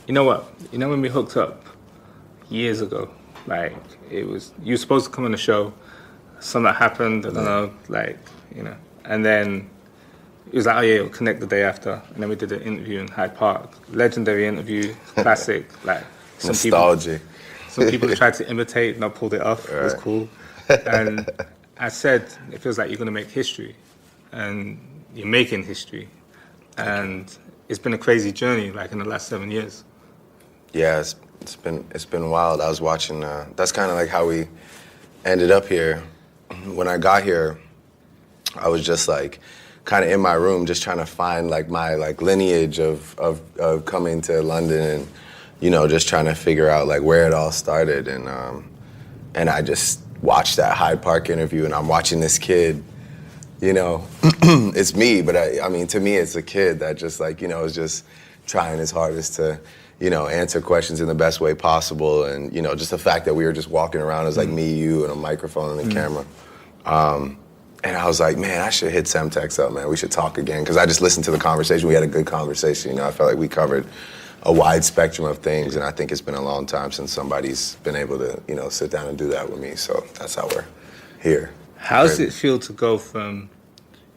You know what? You know when we hooked up years ago, like it was you were supposed to come on the show, something happened, I don't know, like, you know, and then it was like, oh yeah, we'll connect the day after, and then we did an interview in Hyde Park, legendary interview, classic, like nostalgic. Some people tried to imitate, not pulled it off. It was cool, and I said it feels like you're gonna make history, and you're making history, and it's been a crazy journey, like in the last 7 years. Yeah, it's been wild. I was watching. That's kind of like how we ended up here. When I got here, I was just like kind of in my room, just trying to find like my like lineage of coming to London, and you know, just trying to figure out like where it all started. And I just watched that Hyde Park interview, and I'm watching this kid. You know, it's me, but I mean, to me, it's a kid that just like, you know, is just trying his hardest to, you know, answer questions in the best way possible. And, you know, just the fact that we were just walking around as like me, you, and a microphone and a camera. And I was like, man, I should hit Semtex up, man. We should talk again. Because I just listened to the conversation. We had a good conversation. You know, I felt like we covered a wide spectrum of things. And I think it's been a long time since somebody's been able to, you know, sit down and do that with me. So that's how we're here. How does it feel to go from,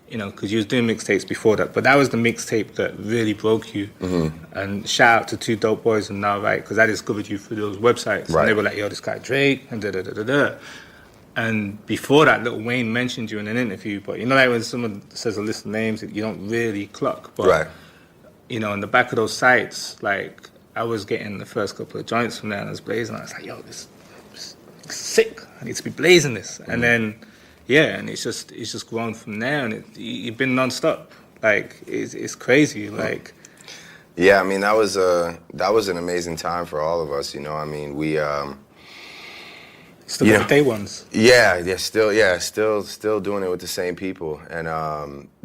you know, because you was doing mixtapes before that, but that was the mixtape that really broke you. And shout out to Two Dope Boys and Now Right, because I discovered you through those websites. Right. And they were like, yo, this guy Drake, and da-da-da-da-da. And before that, Lil Wayne mentioned you in an interview, but you know, like when someone says a list of names that you don't really clock. But, you know, in the back of those sites, like, I was getting the first couple of joints from there, and I was blazing. I was like, yo, this is sick. I need to be blazing this. And then, yeah, and it's just grown from there, and you've been nonstop. Like it's crazy. Like, yeah, I mean that was an amazing time for all of us. You know, I mean we still got the day ones. Still doing it with the same people, and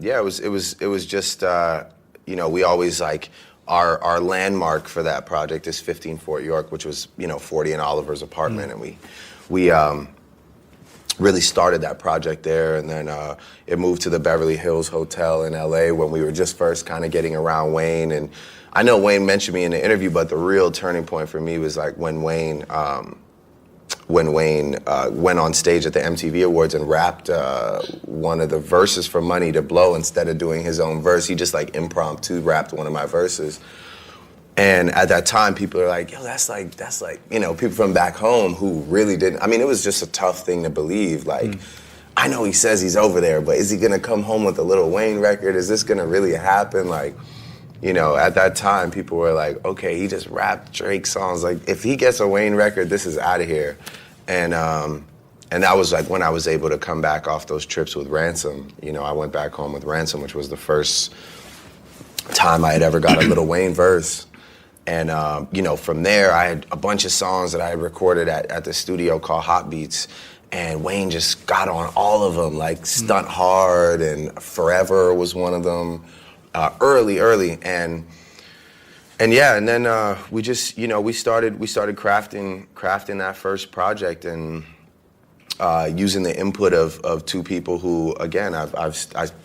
it was just you know, we always like our landmark for that project is 15 Fort York, which was, you know, 40 and Oliver's apartment, and we really started that project there, and then it moved to the Beverly Hills Hotel in LA when we were just first kind of getting around Wayne. And I know Wayne mentioned me in the interview, but the real turning point for me was like when Wayne went on stage at the MTV Awards and rapped one of the verses for Money to Blow instead of doing his own verse. He just like impromptu rapped one of my verses. And at that time, people are like, yo, that's like, you know, people from back home who really didn't, I mean, it was just a tough thing to believe. Like, I know he says he's over there, but is he gonna come home with a Lil Wayne record? Is this gonna really happen? Like, you know, at that time, people were like, okay, he just rapped Drake songs. Like, if he gets a Wayne record, this is out of here. And that was like when I was able to come back off those trips with Ransom. You know, I went back home with Ransom, which was the first time I had ever got a Lil Wayne verse. And, you know, from there, I had a bunch of songs that I had recorded at the studio called Hot Beats. And Wayne just got on all of them, like Stunt Hard and Forever was one of them, early. And yeah, and then we just, you know, we started crafting that first project, and using the input of two people who, again, I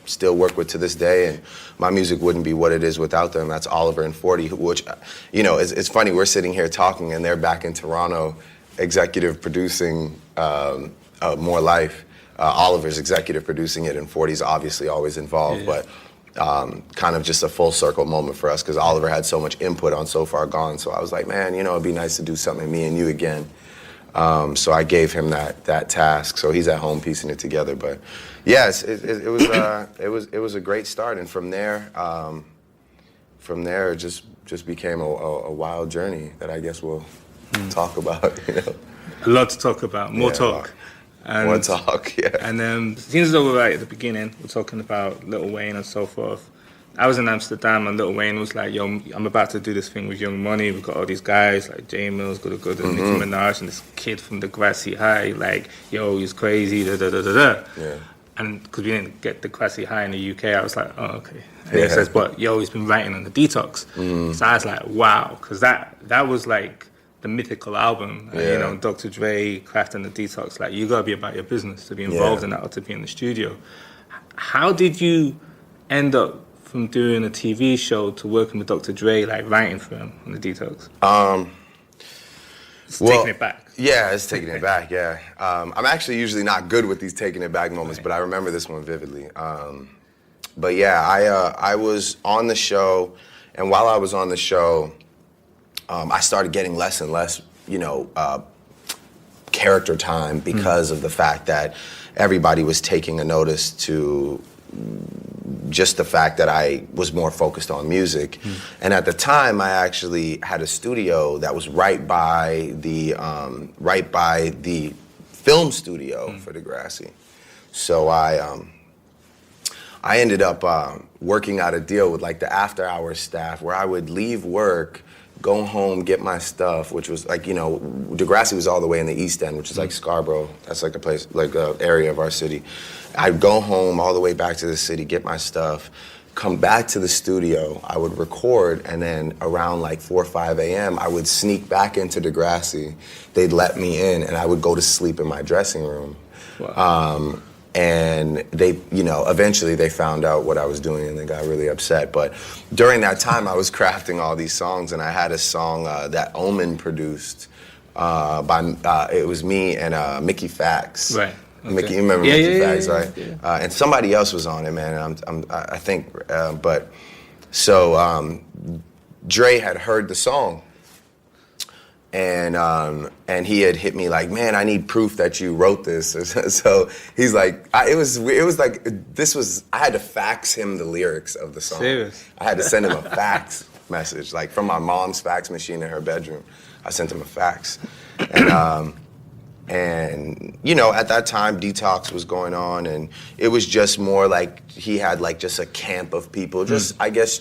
still work with to this day, and my music wouldn't be what it is without them. That's Oliver and 40, which, you know, it's funny, we're sitting here talking, and they're back in Toronto executive producing More Life. Oliver's executive producing it, and 40's obviously always involved, but kind of just a full circle moment for us, because Oliver had so much input on So Far Gone. So I was like, man, you know, it'd be nice to do something, me and you again. So I gave him that task. So he's at home piecing it together. But yes, it was a great start, and from there it just became a wild journey that I guess we'll talk about. You know, a lot to talk about. More talk. More talk. Yeah. And seems as though we're right at the beginning. We're talking about Lil Wayne and so forth. I was in Amsterdam, and Lil Wayne was like, yo, I'm about to do this thing with Young Money. We've got all these guys like J Mills, Good, and Nicki Minaj, and this kid from the Grassy High, like, yo, he's crazy, da-da-da-da-da. Yeah. And because we didn't get the Grassy High in the UK, I was like, oh, okay. And he says, but, yo, he's been writing on the Detox. So I was like, wow, because that was like the mythical album. And, you know, Dr. Dre, crafting the Detox, like, you got to be about your business to be involved in that or to be in the studio. How did you end up from doing a TV show to working with Dr. Dre, like writing for him on the Detox? It's taking it back. Yeah, it's taking it back, yeah. I'm actually usually not good with these taking it back moments, but I remember this one vividly. But yeah, I was on the show, and while I was on the show, I started getting less and less, character time because of the fact that everybody was taking a notice to just the fact that I was more focused on music. And at the time, I actually had a studio that was right by the film studio for Degrassi. So I ended up working out a deal with like the after hours staff where I would leave work, go home, get my stuff, which was like, Degrassi was all the way in the East End, which is like Scarborough. That's like a place, like an area of our city. I'd go home all the way back to the city, get my stuff, come back to the studio, I would record, and then around like 4 or 5 a.m., I would sneak back into Degrassi. They'd let me in, and I would go to sleep in my dressing room. Wow. And they, eventually they found out what I was doing and they got really upset. But during that time, I was crafting all these songs, and I had a song that Omen produced it was me and Mickey Fax. Right. Okay. Mickey, you remember Mickey Fax, right? Yeah. And somebody else was on it, man. I think, Dre had heard the song. And he had hit me like, man, I need proof that you wrote this. So he's like, it was like, I had to fax him the lyrics of the song. Serious? I had to send him a fax message, like from my mom's fax machine in her bedroom. I sent him a fax. And at that time, Detox was going on, and it was just more like he had like just a camp of people, just, I guess,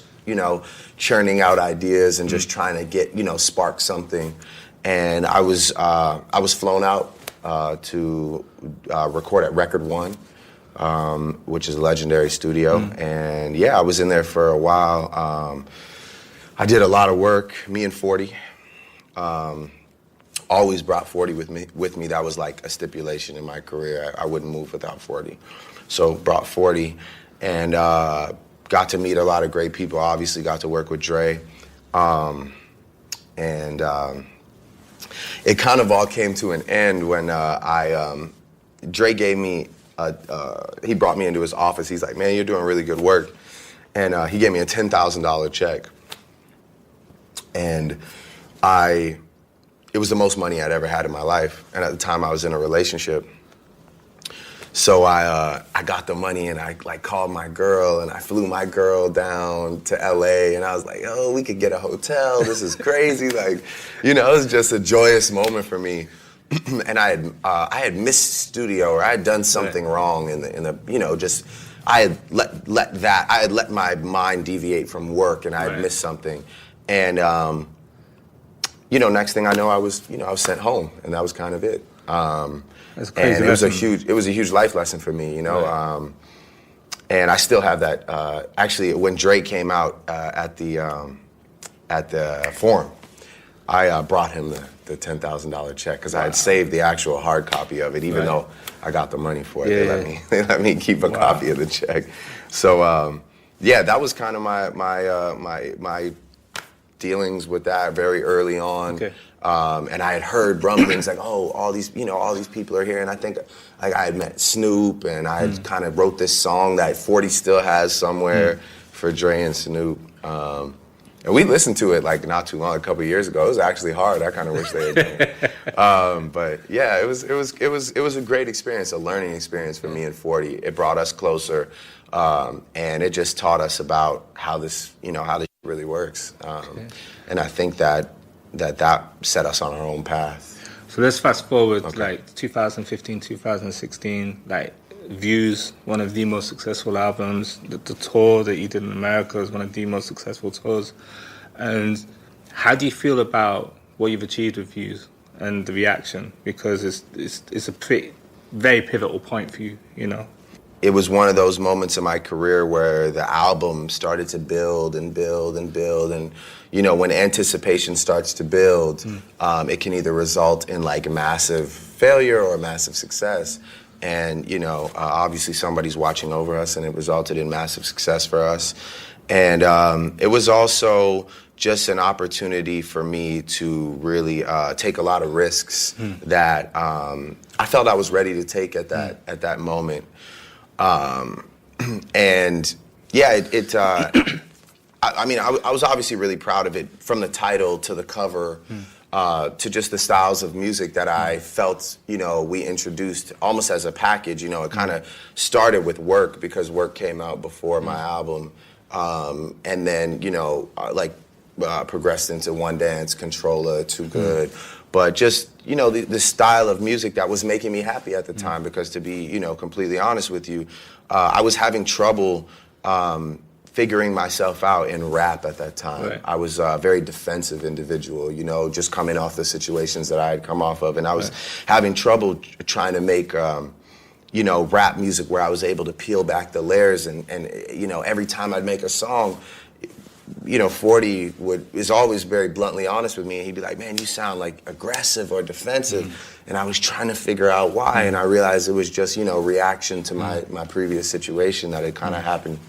churning out ideas and just trying to get, spark something. And I was flown out to record at Record One, which is a legendary studio. And yeah, I was in there for a while. I did a lot of work, me and 40. Always brought 40 with me. That was like a stipulation in my career. I wouldn't move without 40. So brought 40 and got to meet a lot of great people. Obviously got to work with Dre. It kind of all came to an end when Dre gave me, he brought me into his office. He's like, man, you're doing really good work. And he gave me a $10,000 check. And it was the most money I'd ever had in my life. And at the time I was in a relationship. So I got the money and I like called my girl and I flew my girl down to LA and I was like, oh, we could get a hotel. This is crazy. Like, it was just a joyous moment for me. And I had missed studio, or I had done something wrong in the I had let my mind deviate from work and I had missed something. And next thing I know, I was sent home, and that was kind of it. That's crazy. And it was a huge life lesson for me, and I still have that. Actually, when Drake came out at the Forum, I brought him the $10,000 check because I had saved the actual hard copy of it, even though I got the money for it. Yeah. They let me keep a copy of the check. So that was kind of my dealings with that very early on. Okay. And I had heard rumblings like, oh, all these people are here. And I think like I had met Snoop, and I had kind of wrote this song that 40 still has somewhere for Dre and Snoop. And we listened to it like not too long, a couple of years ago. It was actually hard. I kind of wish they had done it. But yeah, it was a great experience, a learning experience for me and 40. It brought us closer, and it just taught us about how this really works. And I think that set us on our own path. So let's fast forward like 2015, 2016, like Views, one of the most successful albums. The tour that you did in America was one of the most successful tours. And how do you feel about what you've achieved with Views and the reaction? Because it's a very pivotal point for you, It was one of those moments in my career where the album started to build and build and build. And, when anticipation starts to build, it can either result in like a massive failure or a massive success. And, obviously somebody's watching over us, and it resulted in massive success for us. And it was also just an opportunity for me to really take a lot of risks that I felt I was ready to take at that moment. And yeah, I was obviously really proud of it, from the title to the cover to just the styles of music that I felt, we introduced almost as a package. It kind of started with Work, because Work came out before my album. And then, progressed into One Dance, Controller, Too Good. But just, the style of music that was making me happy at the time, because to be, completely honest with you, I was having trouble figuring myself out in rap at that time. Right. I was a very defensive individual, just coming off the situations that I had come off of. And I was having trouble trying to make, rap music where I was able to peel back the layers. And every time I'd make a song, 40 is always very bluntly honest with me, and he'd be like, man, you sound like aggressive or defensive. And I was trying to figure out why, and I realized it was just, reaction to my previous situation that had kind of happened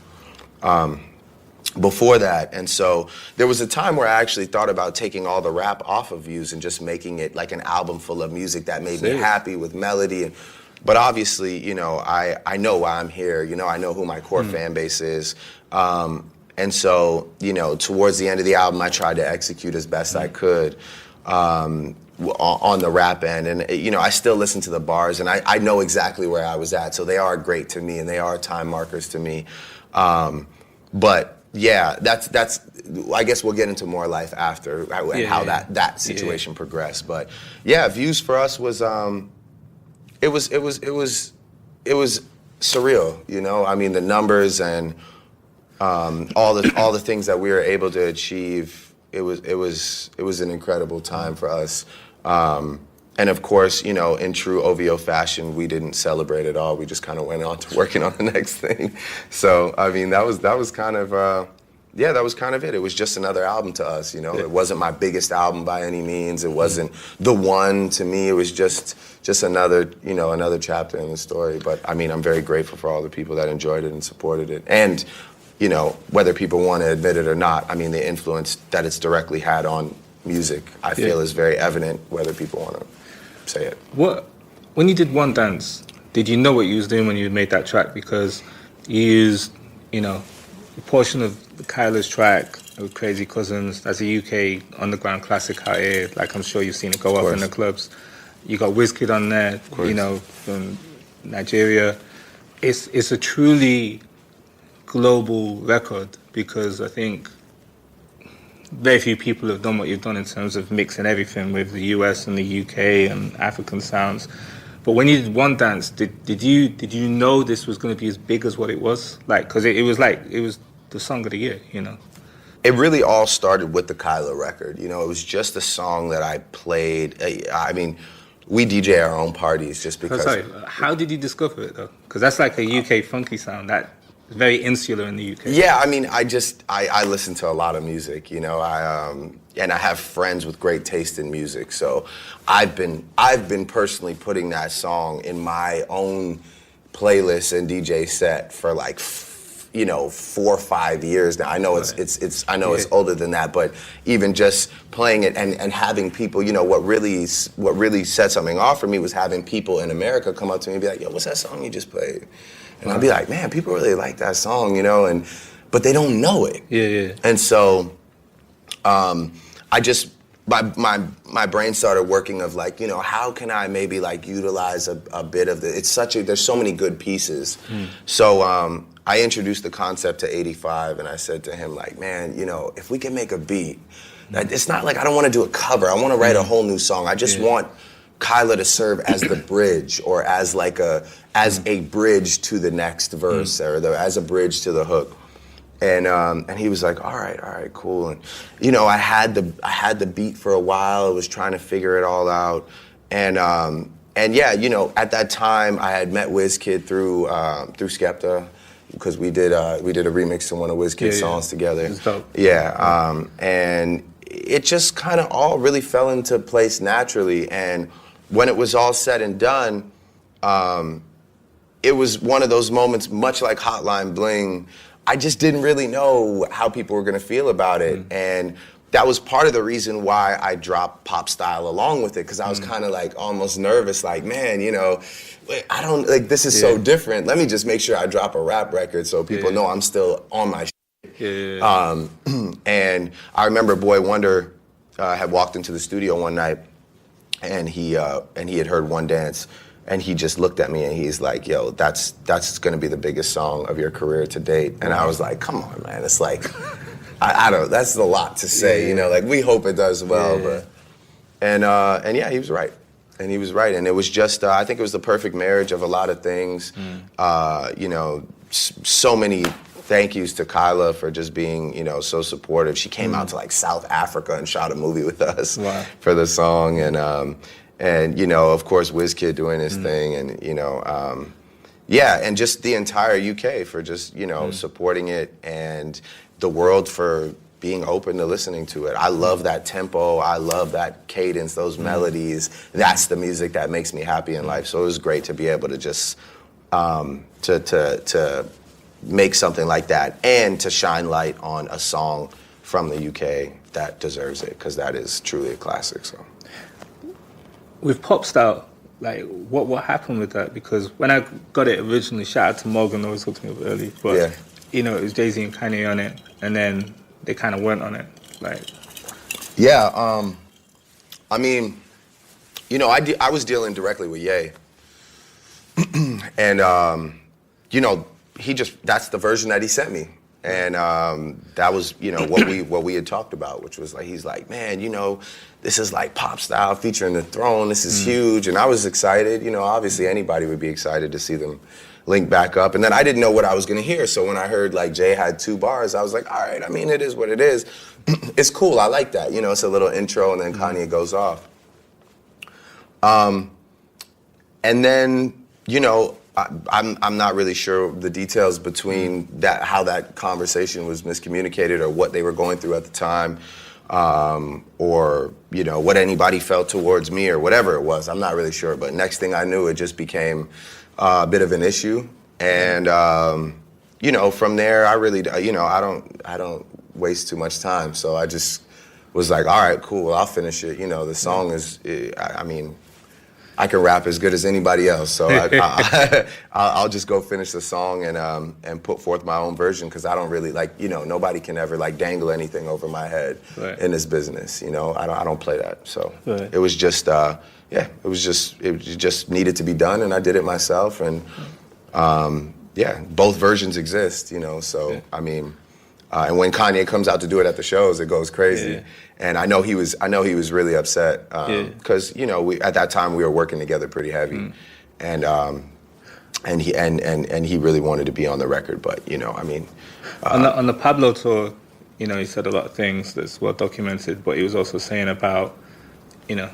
before that. And so there was a time where I actually thought about taking all the rap off of Views and just making it like an album full of music that made me happy with melody. But obviously, I know why I'm here. I know who my core fan base is. And so, towards the end of the album, I tried to execute as best I could on the rap end. And, I still listen to the bars, and I know exactly where I was at. So they are great to me, and they are time markers to me. But, yeah, that's. I guess we'll get into more life after and how that situation progressed. But, yeah, Views for us was it was surreal. I mean, the numbers and all the things that we were able to achieve, it was an incredible time for us. And of course, in true OVO fashion, we didn't celebrate at all. We just kind of went on to working on the next thing. So I mean, that was kind of that was kind of it. It was just another album to us. It wasn't my biggest album by any means. It wasn't the one to me. It was just another another chapter in the story. But I mean, I'm very grateful for all the people that enjoyed it and supported it. And whether people want to admit it or not, I mean, the influence that it's directly had on music, I feel, is very evident, whether people want to say it. When you did One Dance, did you know what you was doing when you made that track? Because you used, a portion of Kyla's track with Crazy Cousins. That's a UK underground classic out here. Like, I'm sure you've seen it go off in the clubs. You got Wizkid on there, from Nigeria. It's a truly global record, because I think very few people have done what you've done in terms of mixing everything with the US and the UK and African sounds. But when you did One Dance, did you know this was going to be as big as what it was? Like, because it was the song of the year, It really all started with the Kyla record. It was just a song that I played. I mean, we DJ our own parties just because. Sorry, how did you discover it though? Because that's like a UK funky sound that is very insular in the UK. Yeah, I mean, I listen to a lot of music, and I have friends with great taste in music. So I've been personally putting that song in my own playlist and DJ set for like 4 or 5 years now. I know it's older than that, but even just playing it and having people, what really set something off for me was having people in America come up to me and be like, yo, what's that song you just played? And I'd be like, man, people really like that song, but they don't know it. Yeah. And so I just, my brain started working of like, how can I maybe like utilize a bit of there's so many good pieces. So I introduced the concept to 85, and I said to him like, man, if we can make a beat, it's not like I don't want to do a cover. I want to write a whole new song. I just want Kyla to serve as the bridge, or as a bridge to the next verse, or as a bridge to the hook. And he was like, all right, cool. And I had the beat for a while. I was trying to figure it all out. And yeah, at that time I had met Wizkid through Skepta, because we did a remix to one of Wizkid's songs together. It's dope. Yeah. And it just kind of all really fell into place naturally. And when it was all said and done, it was one of those moments, much like Hotline Bling, I just didn't really know how people were gonna feel about it. And that was part of the reason why I dropped Pop Style along with it, because I was kind of like almost nervous, like, man, you know, I don't, like, this is so different. Let me just make sure I drop a rap record so people know I'm still on my shit. And I remember Boy Wonder had walked into the studio one night, and he had heard One Dance, and he just looked at me and he's like, yo, that's gonna be the biggest song of your career to date. And I was like, come on, man, it's like, I don't, that's a lot to say, you know, like, we hope it does well, but, and yeah, he was right. And he was right. And it was just, I think it was the perfect marriage of a lot of things. You know, so many thank yous to Kyla for just being, you know, so supportive. She came out to like South Africa and shot a movie with us for the song. And you know, of course, WizKid doing his thing, and, you know, yeah, and just the entire UK for just, you know, supporting it, and the world for being open to listening to it. I love that tempo. I love that cadence, those melodies. That's the music that makes me happy in life. So it was great to be able to just to make something like that, and to shine light on a song from the UK that deserves it, because that is truly a classic. So with Pop Style, like, what happened with that? Because when I got it originally, shout out to Morgan, always talked to me about it early, but you know, it was Jay-Z and Kanye on it, and then they kind of weren't on it, like. Yeah, I mean, you know, I was dealing directly with Ye, and you know, that's the version that he sent me, and that was, you know, what we had talked about, which was like, he's like, man, you know, this is like Pop Style featuring The Throne, this is huge, and I was excited. You know, obviously anybody would be excited to see them link back up, and then I didn't know what I was gonna hear, so when I heard like Jay had 2 bars, I was like, all right, I mean, it is what it is. It's cool, I like that, you know, it's a little intro, and then Kanye goes off. And then, you know, I'm not really sure the details between that, how that conversation was miscommunicated, or what they were going through at the time, or, you know, what anybody felt towards me, or whatever it was. I'm not really sure, but next thing I knew, it just became a bit of an issue. And, you know, from there, I really, you know, I don't waste too much time. So I just was like, all right, cool, I'll finish it. You know, the song is, I mean, I can rap as good as anybody else, so I'll just go finish the song and put forth my own version, because I don't really, like, you know, nobody can ever like dangle anything over my head in this business. You know, I don't play that. So it was just it just needed to be done, and I did it myself. And yeah, both versions exist. You know, so I mean. And when Kanye comes out to do it at the shows, it goes crazy. And I know he was really upset, because you know, at that time we were working together pretty heavy, and he really wanted to be on the record. But you know, I mean, on the Pablo tour, you know, he said a lot of things that's well documented. But he was also saying about, you know,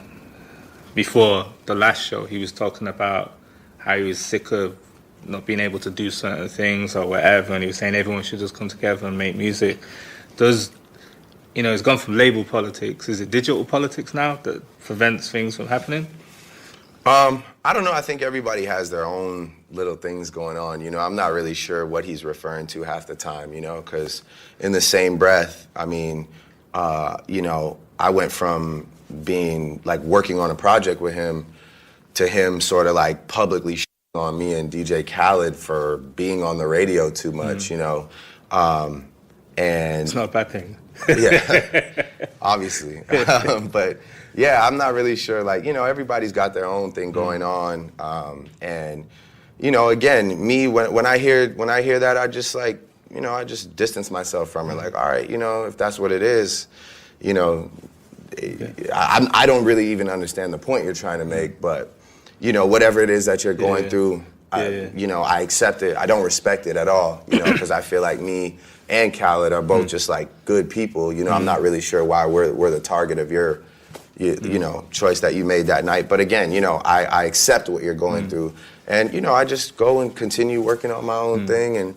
before the last show, he was talking about how he was sick of not being able to do certain things or whatever, and he was saying everyone should just come together and make music. You know, it's gone from label politics. Is it digital politics now that prevents things from happening? I don't know. I think everybody has their own little things going on. You know, I'm not really sure what he's referring to half the time, you know, because in the same breath, I mean, you know, I went from being like working on a project with him to him sort of like publicly on me and DJ Khaled for being on the radio too much, you know, and it's not a bad thing. Yeah, obviously, but yeah, I'm not really sure. Like, you know, everybody's got their own thing going on, and you know, again, me when I hear that, I just like, you know, I just distance myself from it. Like, all right, you know, if that's what it is, you know, I don't really even understand the point you're trying to make, but. You know, whatever it is that you're going through, you know, I accept it. I don't respect it at all, you know, because I feel like me and Khaled are both just like good people. You know, I'm not really sure why we're the target of your, you know, choice that you made that night. But again, you know, I accept what you're going through, and you know, I just go and continue working on my own thing, and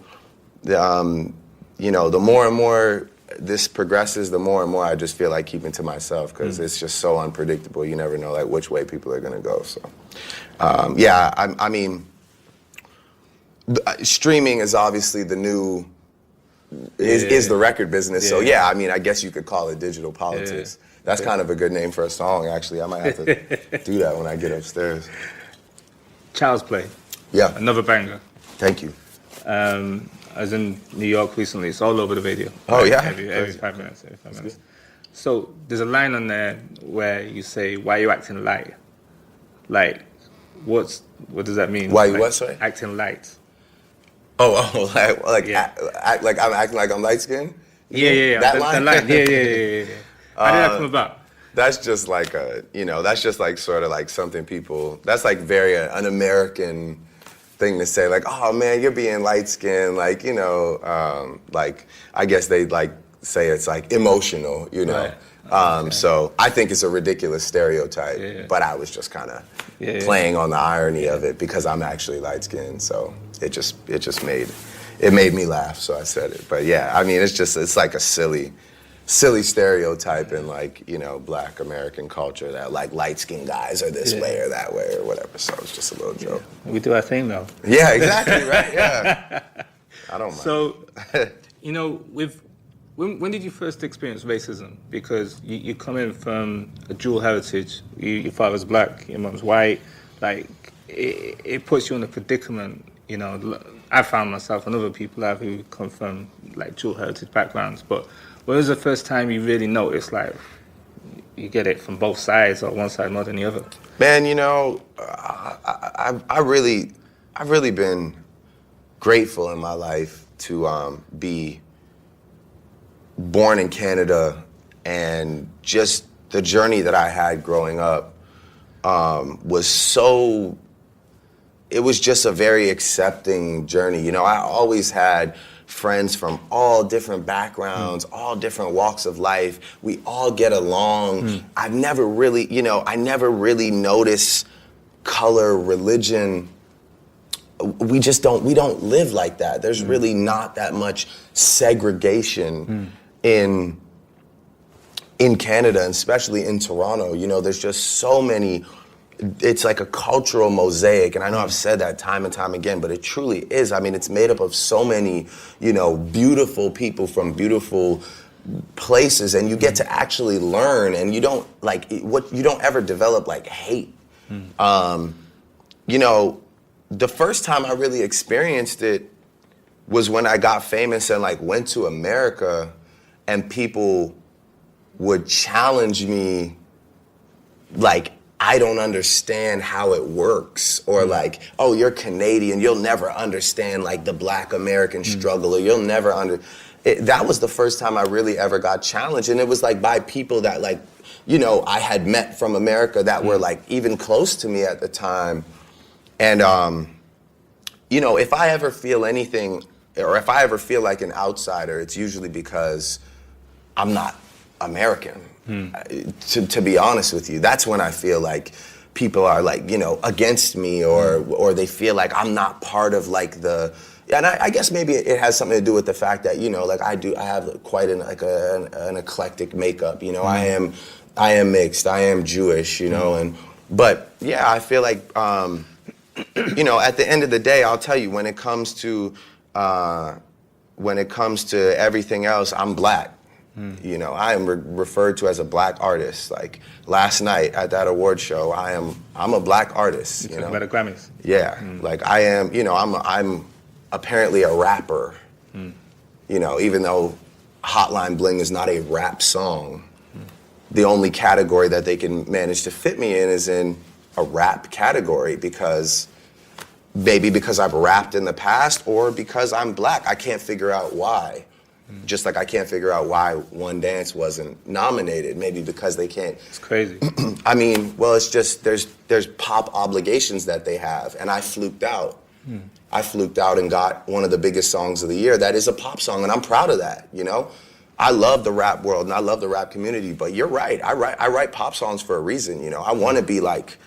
you know, the more and more this progresses, the more and more I just feel like keeping to myself, because it's just so unpredictable. You never know like which way people are gonna go. So, yeah, I mean, streaming is obviously the new is the record business. So Yeah. I mean, I guess you could call it digital politics. That's kind of a good name for a song, actually. I might have to do that when I get upstairs. Child's Play. Yeah. Another banger. Thank you. I was in New York recently. It's all over the video. Oh, yeah? Every 5 minutes. Every 5 minutes. So there's a line on there where you say, "Why you acting light?" Like, what does that mean? Why you like, what, sorry? Acting light. Act like I'm acting like I'm light skinned. Yeah. That line. Yeah. How did that come about? That's just like that's just like sort of like something people. That's like very an American thing to say. Like, oh man, you're being light skinned. Like like I guess they like say it's like emotional. Right. So I think it's a ridiculous stereotype. Yeah. But I was just kind of playing on the irony of it because I'm actually light skinned. So it just made me laugh. So I said it. But yeah, I mean, it's like a silly stereotype in like, Black American culture that like light-skinned guys are this way or that way or whatever. So it's just a little joke. We do our thing though. Yeah, exactly, right? Yeah. I don't mind. So, when did you first experience racism? Because you come in from a dual heritage. Your father's black, your mom's white. Like, it puts you in a predicament. I found myself and other people have who come from like dual heritage backgrounds, but when was the first time you really noticed, like, you get it from both sides or one side more than the other? Man, I've really been grateful in my life to be born in Canada, and just the journey that I had growing up it was just a very accepting journey. I always had friends from all different backgrounds, all different walks of life. We all get along. I've never really, I never really noticed color, religion. We don't live like that. There's really not that much segregation in Canada, and especially in Toronto. There's just so many. It's like a cultural mosaic, and I know I've said that time and time again, but it truly is. I mean, it's made up of so many, beautiful people from beautiful places, and you get to actually learn, and you don't ever develop like hate. The first time I really experienced it was when I got famous and like went to America, and people would challenge me like, I don't understand how it works, or like, oh, you're Canadian, you'll never understand like the Black American struggle, or you'll never that was the first time I really ever got challenged, and it was like by people that like, I had met from America that were like even close to me at the time. And if I ever feel anything, or if I ever feel like an outsider, it's usually because I'm not American. To be honest with you, that's when I feel like people are like, against me, or they feel like I'm not part of like the. And I guess maybe it has something to do with the fact that like I have quite an eclectic makeup. I am mixed. I am Jewish. But yeah, I feel like at the end of the day, I'll tell you, when it comes to everything else, I'm Black. I am referred to as a Black artist. Like last night at that award show, I'm a Black artist. You about the Grammys. Yeah, like I am. I'm apparently a rapper. Even though Hotline Bling is not a rap song, the only category that they can manage to fit me in is in a rap category, because I've rapped in the past, or because I'm Black. I can't figure out why. Just like I can't figure out why One Dance wasn't nominated. Maybe because they can't. It's crazy. I mean, well, it's just there's pop obligations that they have, and I fluked out. I fluked out and got one of the biggest songs of the year. That is a pop song, and I'm proud of that. I love the rap world and I love the rap community. But you're right. I write pop songs for a reason. I want to be like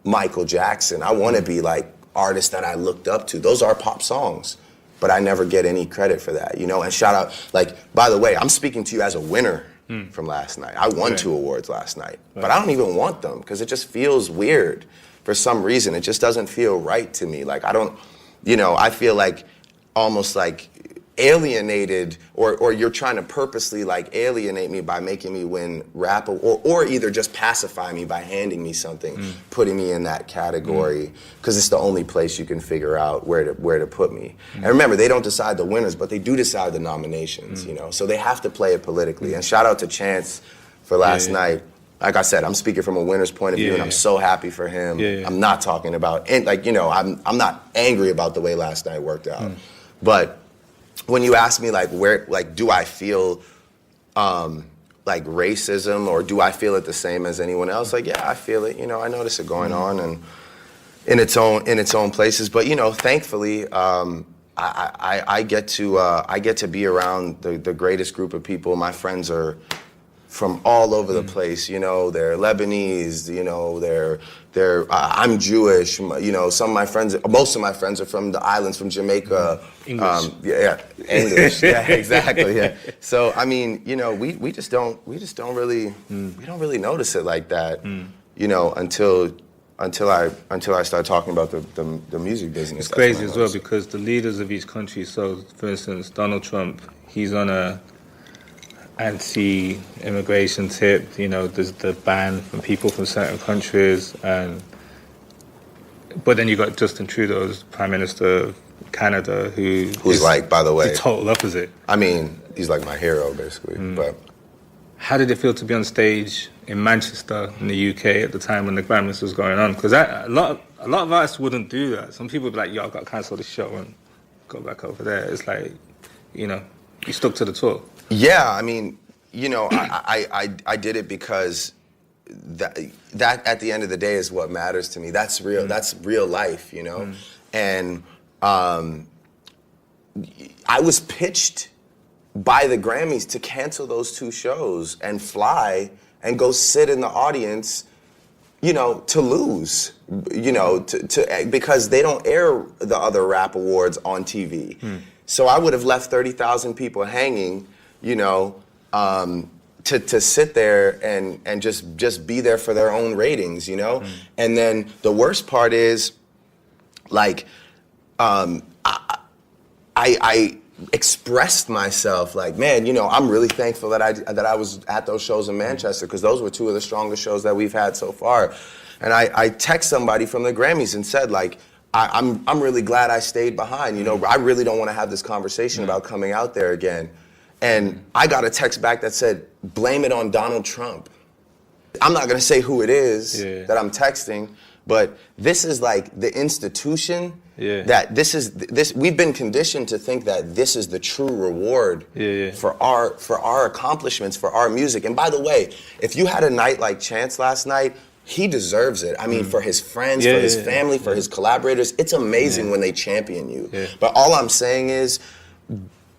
Michael Jackson. I want to be like artists that I looked up to. Those are pop songs. But I never get any credit for that, and shout out, like, by the way, I'm speaking to you as a winner from last night. I won 2 awards last night, but I don't even want them, because it just feels weird for some reason. It just doesn't feel right to me. Like, I don't, I feel like almost like alienated, or you're trying to purposely like alienate me by making me win rap, or either just pacify me by handing me something, putting me in that category, because it's the only place you can figure out where to put me. And remember, they don't decide the winners, but they do decide the nominations, you know, so they have to play it politically. And shout out to Chance for last night. Like I said, I'm speaking from a winner's point of view, and I'm so happy for him. I'm not talking about, and like, you know, I'm not angry about the way last night worked out, but when you ask me like where, like, do I feel like racism, or do I feel it the same as anyone else? Like, yeah, I feel it. You know, I notice it going on, and in its own places. But you know, thankfully, I get to be around the greatest group of people. My friends are from all over the place. You know, they're Lebanese. You know, I'm Jewish. You know, most of my friends are from the islands, from Jamaica. English. English. Yeah, exactly. Yeah. So I mean, you know, we just don't really we don't really notice it like that. You know, until I start talking about the music business. It's crazy as well, because the leaders of each country. So, for instance, Donald Trump, he's on a anti-immigration tip. You know, there's the ban from people from certain countries, but then you got Justin Trudeau as Prime Minister of Canada, who's like, by the way, the total opposite. I mean, he's like my hero, basically. But how did it feel to be on stage in Manchester, in the UK, at the time when the Grammys was going on? Because a lot of artists wouldn't do that. Some people would be like, "Yo, I've got to cancel the show and go back over there." It's like, you know, you stuck to the tour. Yeah, I mean, you know, I did it because that at the end of the day is what matters to me. That's real. That's real life, you know. And I was pitched by the Grammys to cancel those 2 shows and fly and go sit in the audience, you know, to lose, you know, to because they don't air the other rap awards on TV. So I would have left 30,000 people hanging, you know, to sit there and just be there for their own ratings, you know? And then the worst part is, like, I expressed myself like, man, you know, I'm really thankful that I was at those shows in Manchester, because those were 2 of the strongest shows that we've had so far. And I text somebody from the Grammys and said, like, I'm really glad I stayed behind. You know, I really don't want to have this conversation about coming out there again. And I got a text back that said, blame it on Donald Trump. I'm not going to say who it is that I'm texting, but this is like the institution that we've been conditioned to think that this is the true reward for our accomplishments, for our music. And by the way, if you had a night like Chance last night, he deserves it. I mean, for his friends, for his family, for his collaborators, it's amazing when they champion you. But all I'm saying is,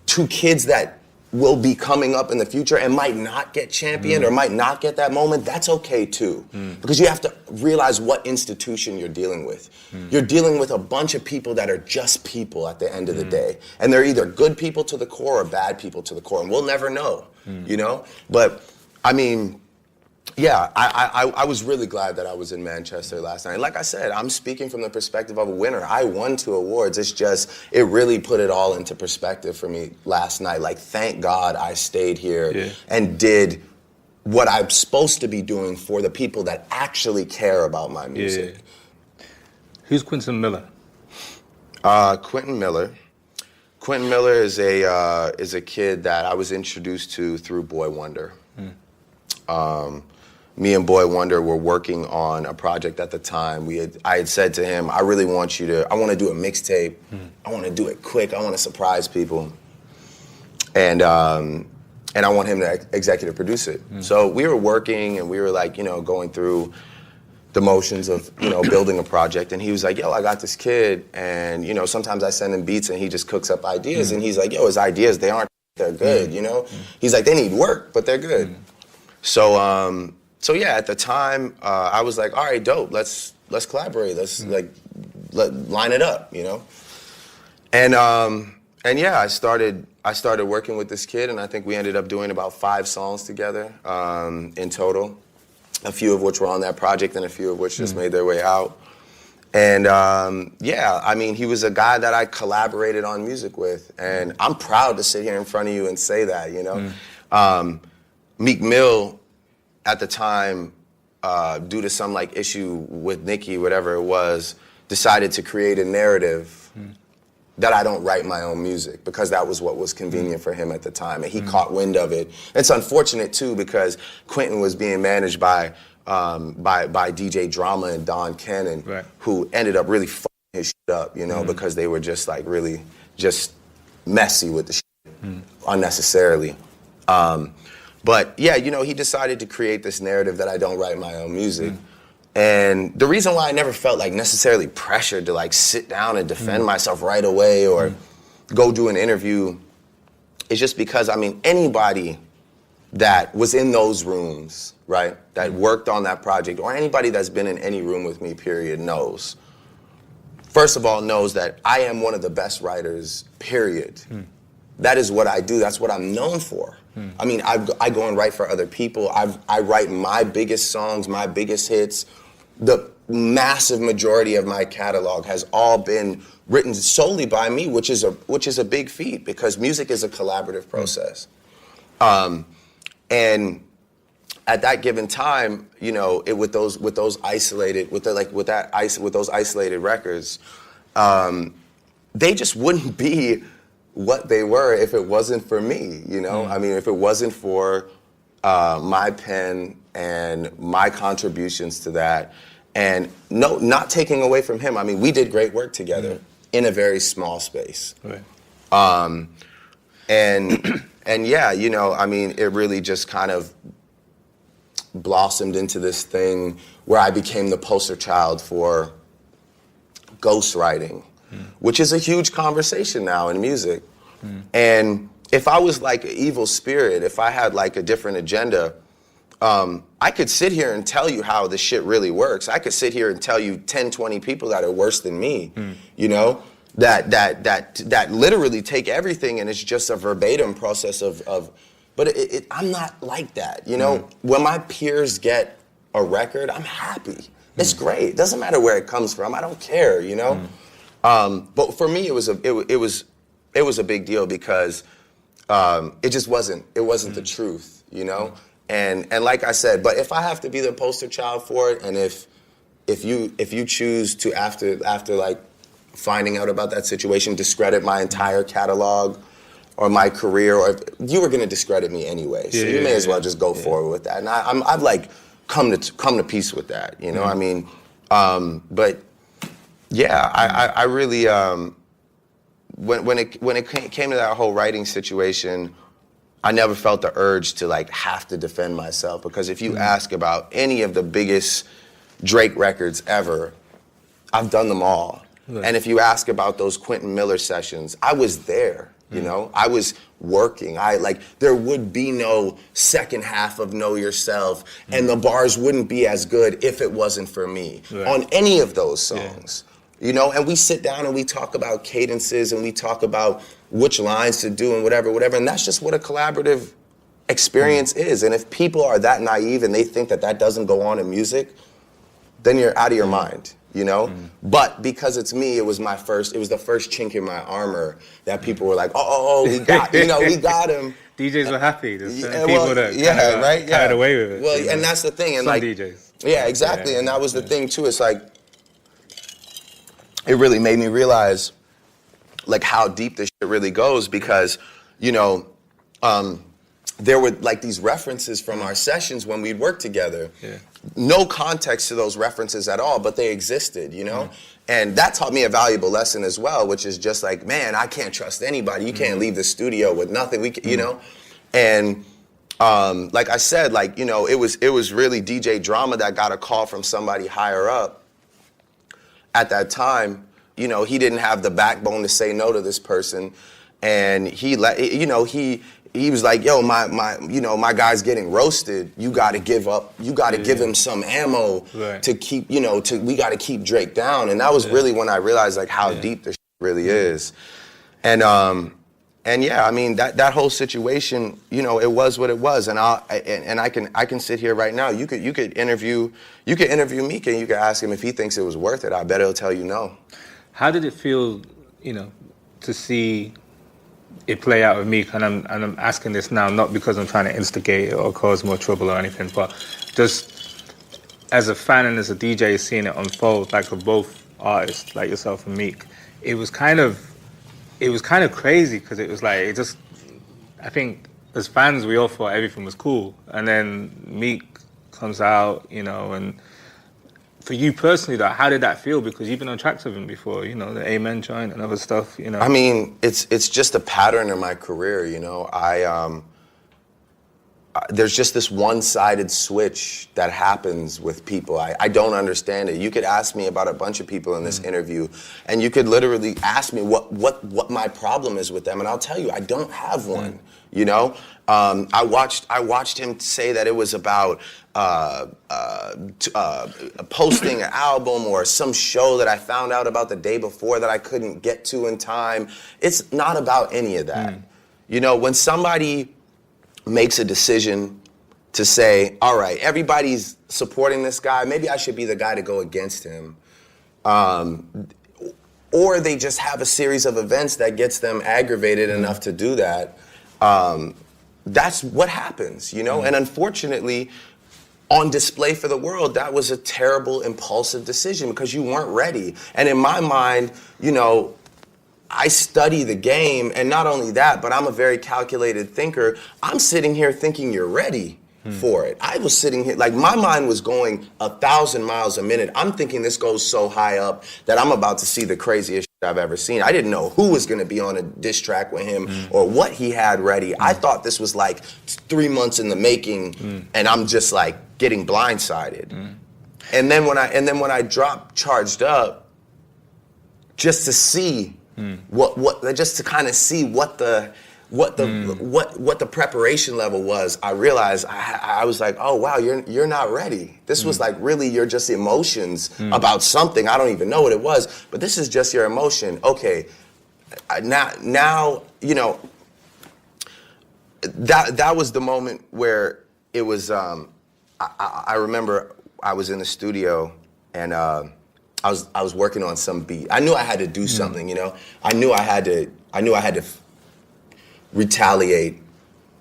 to kids that will be coming up in the future and might not get championed or might not get that moment, that's okay too. Because you have to realize what institution you're dealing with. You're dealing with a bunch of people that are just people at the end of the day. And they're either good people to the core or bad people to the core. And we'll never know, you know? But, I mean, yeah, I was really glad that I was in Manchester last night. Like I said, I'm speaking from the perspective of a winner. I won 2 awards. It's just, it really put it all into perspective for me last night. Like, thank God I stayed here and did what I'm supposed to be doing for the people that actually care about my music. Who's Quentin Miller? Quentin Miller. Quentin Miller is a kid that I was introduced to through Boy Wonder. Me and Boy Wonder were working on a project at the time. I had said to him, I really want you to, I want to do a mixtape. I want to do it quick. I want to surprise people. And I want him to executive produce it. So we were working and we were like, you know, going through the motions of, you know, building a project. And he was like, yo, I got this kid. And, you know, sometimes I send him beats and he just cooks up ideas. And he's like, yo, his ideas, they're good, you know? He's like, they need work, but they're good. So yeah, at the time, I was like, all right, dope. Let's collaborate. Let's line it up, you know. And yeah, I started working with this kid, and I think we ended up doing about 5 songs together in total. A few of which were on that project, and a few of which just made their way out. And yeah, I mean, he was a guy that I collaborated on music with, and I'm proud to sit here in front of you and say that, you know. Meek Mill, at the time, due to some like issue with Nicki, whatever it was, decided to create a narrative that I don't write my own music, because that was what was convenient for him at the time, and he caught wind of it. It's unfortunate too, because Quentin was being managed by DJ Drama and Don Cannon, who ended up really fucking his shit up, you know, because they were just like really just messy with the shit unnecessarily. But yeah, you know, he decided to create this narrative that I don't write my own music. And the reason why I never felt like necessarily pressured to like sit down and defend myself right away or go do an interview is just because, I mean, anybody that was in those rooms, right, that worked on that project, or anybody that's been in any room with me, period, knows. First of all, knows that I am one of the best writers, period. That is what I do. That's what I'm known for. I mean, I go and write for other people. I write my biggest songs, my biggest hits. The massive majority of my catalog has all been written solely by me, which is a big feat, because music is a collaborative process. And at that given time, you know, with those isolated records, they just wouldn't be what they were if it wasn't for me, you know? I mean, if it wasn't for my pen and my contributions to that, and no, not taking away from him. I mean, we did great work together in a very small space. And yeah, you know, I mean, it really just kind of blossomed into this thing where I became the poster child for ghostwriting, which is a huge conversation now in music. And if I was like an evil spirit, if I had like a different agenda, I could sit here and tell you how the shit really works. I could sit here and tell you 10, 20 people that are worse than me, you know, that literally take everything and it's just a verbatim process but I'm not like that, you know? When my peers get a record, I'm happy. It's great. It doesn't matter where it comes from. I don't care, you know? But for me, it was a big deal because it just wasn't the truth, you know? And like I said, but if I have to be the poster child for it, and if you choose to after like finding out about that situation, discredit my entire catalog or my career, or you were gonna discredit me anyway, so you may as well just go forward with that. And I've like come to peace with that, you know? I mean, but yeah, I really when it came to that whole writing situation, I never felt the urge to like have to defend myself, because if you ask about any of the biggest Drake records ever, I've done them all. And if you ask about those Quentin Miller sessions, I was there, you know? I was working. There would be no second half of Know Yourself, and the bars wouldn't be as good if it wasn't for me on any of those songs. You know, and we sit down and we talk about cadences and we talk about which lines to do and whatever, and that's just what a collaborative experience is. And if people are that naive and they think that doesn't go on in music, then you're out of your mind, you know? But because it's me, it was the first chink in my armor that people were like, oh, we got, you know, we got him. DJs were happy. There's certain people that carried away with it. Well, you know? And that's the thing. And some like, DJs. Yeah, exactly. And that was the thing too. It's like, it really made me realize like how deep this shit really goes, because, you know, there were like these references from our sessions when we'd work together. No context to those references at all, but they existed, you know? And that taught me a valuable lesson as well, which is just like, man, I can't trust anybody. You can't leave the studio with nothing. You know? And like I said, like, you know, it was really DJ Drama that got a call from somebody higher up. At that time, you know, he didn't have the backbone to say no to this person, and he was like, yo, my guy's getting roasted. You got to give up. You got to give him some ammo to keep, you know, we got to keep Drake down. And that was really when I realized like how deep this really is. And And yeah, I mean that whole situation, it was what it was, and I can sit here right now. You could interview Meek, and you could ask him if he thinks it was worth it. I bet he'll tell you no. How did it feel, to see it play out with Meek? And I'm asking this now not because I'm trying to instigate it or cause more trouble or anything, but just as a fan and as a DJ seeing it unfold, like for both artists, like yourself and Meek, it was kind of crazy because it was like, I think as fans we all thought everything was cool, and then Meek comes out, and for you personally, though, how did that feel? Because you've been on tracks with him before, the Amen joint and other stuff, I mean, it's just a pattern in my career, there's just this one-sided switch that happens with people. I don't understand it. You could ask me about a bunch of people in this interview, and you could literally ask me what my problem is with them, and I'll tell you, I don't have one. I watched him say that it was about posting an album or some show that I found out about the day before that I couldn't get to in time. It's not about any of that. When somebody makes a decision to say, all right, everybody's supporting this guy, maybe I should be the guy to go against him. Or they just have a series of events that gets them aggravated enough to do that. That's what happens, And unfortunately, on display for the world, that was a terrible, impulsive decision because you weren't ready. And in my mind, I study the game, and not only that, but I'm a very calculated thinker. I'm sitting here thinking you're ready for it. I was sitting here, like my mind was going 1,000 miles a minute. I'm thinking this goes so high up that I'm about to see the craziest shit I've ever seen. I didn't know who was gonna be on a diss track with him or what he had ready. I thought this was like 3 months in the making, and I'm just like getting blindsided. And then when I dropped Charged Up, just to see just to kind of see what the preparation level was, I realized I was like, oh wow, you're not ready. This was like really your just emotions about something. I don't even know what it was, but this is just your emotion. Okay, now that was the moment where it was. I remember I was in the studio and. I was working on some beat. I knew I had to do something, I knew I had to retaliate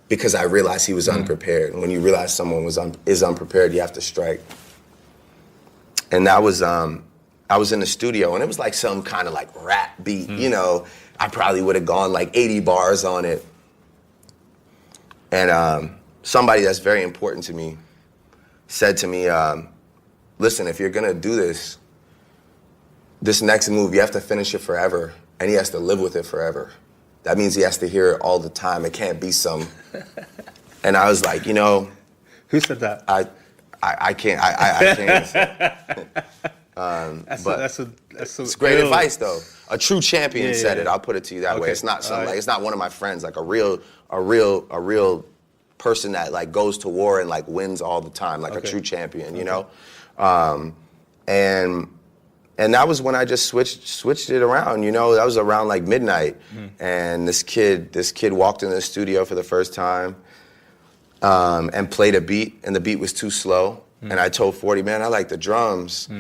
because I realized he was unprepared. And when you realize someone is unprepared, you have to strike. And I was in the studio, and it was like some kind of like rap beat, I probably would have gone like 80 bars on it. And somebody that's very important to me said to me, listen, if you're gonna do this next move, you have to finish it forever, and he has to live with it forever. That means he has to hear it all the time. It can't be some. And I was like, Who said that? I can't. I can't. It's great advice, though. A true champion said it. I'll put it to you that way. It's not some it's not one of my friends. Like a real person that like goes to war and like wins all the time, like a true champion. And that was when I just switched it around, That was around like midnight, and this kid walked into the studio for the first time, and played a beat, and the beat was too slow. And I told 40, man, I like the drums,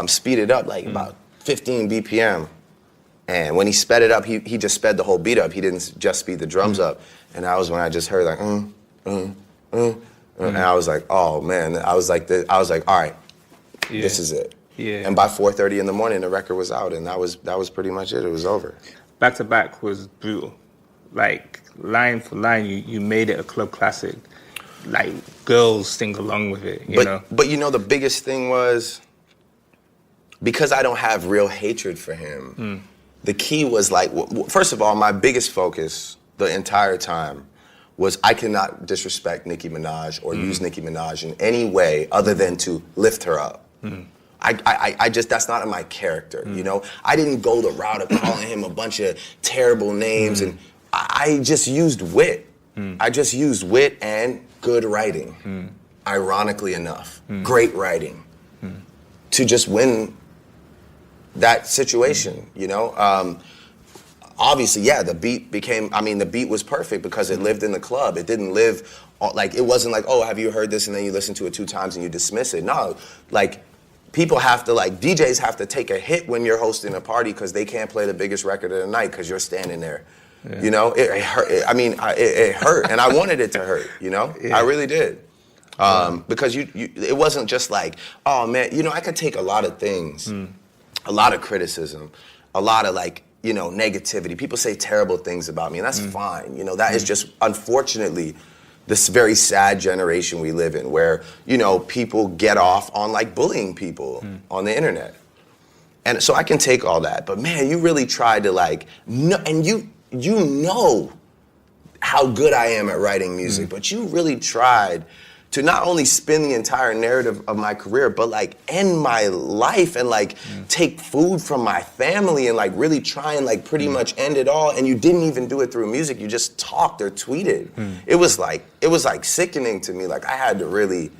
speed it up like about 15 BPM. And when he sped it up, he just sped the whole beat up. He didn't just speed the drums up. And that was when I just heard like and I was like, oh man, I was like, all right, this is it. Yeah. And by 4:30 in the morning, the record was out, and that was pretty much it. It was over. Back to Back was brutal. Like line for line, you made it a club classic. Like girls sing along with it, you know. But the biggest thing was because I don't have real hatred for him. The key was like, first of all, my biggest focus the entire time was I cannot disrespect Nicki Minaj or use Nicki Minaj in any way other than to lift her up. I just, that's not in my character, I didn't go the route of calling him a bunch of terrible names, and I just used wit. I just used wit and good writing, ironically enough, great writing, to just win that situation, obviously, yeah, the beat the beat was perfect because it lived in the club. It didn't live, like, it wasn't like, oh, have you heard this? And then you listen to it 2 times and you dismiss it. No, like, people have to, like, DJs have to take a hit when you're hosting a party because they can't play the biggest record of the night because you're standing there. Yeah. You know, it hurt. It hurt, and I wanted it to hurt, you know? Yeah. I really did. Because it wasn't just like, oh, man, you know, I could take a lot of things, a lot of criticism, a lot of, like, you know, negativity. People say terrible things about me, and that's fine. You know, that is just, unfortunately, this very sad generation we live in where, you know, people get off on, like, bullying people on the internet. And so I can take all that. But, man, you really tried to, like, and you know how good I am at writing music, but you really tried to not only spin the entire narrative of my career, but, like, end my life and, like, take food from my family and, like, really try and, like, pretty much end it all. And you didn't even do it through music. You just talked or tweeted. It was like sickening to me. Like, I had to really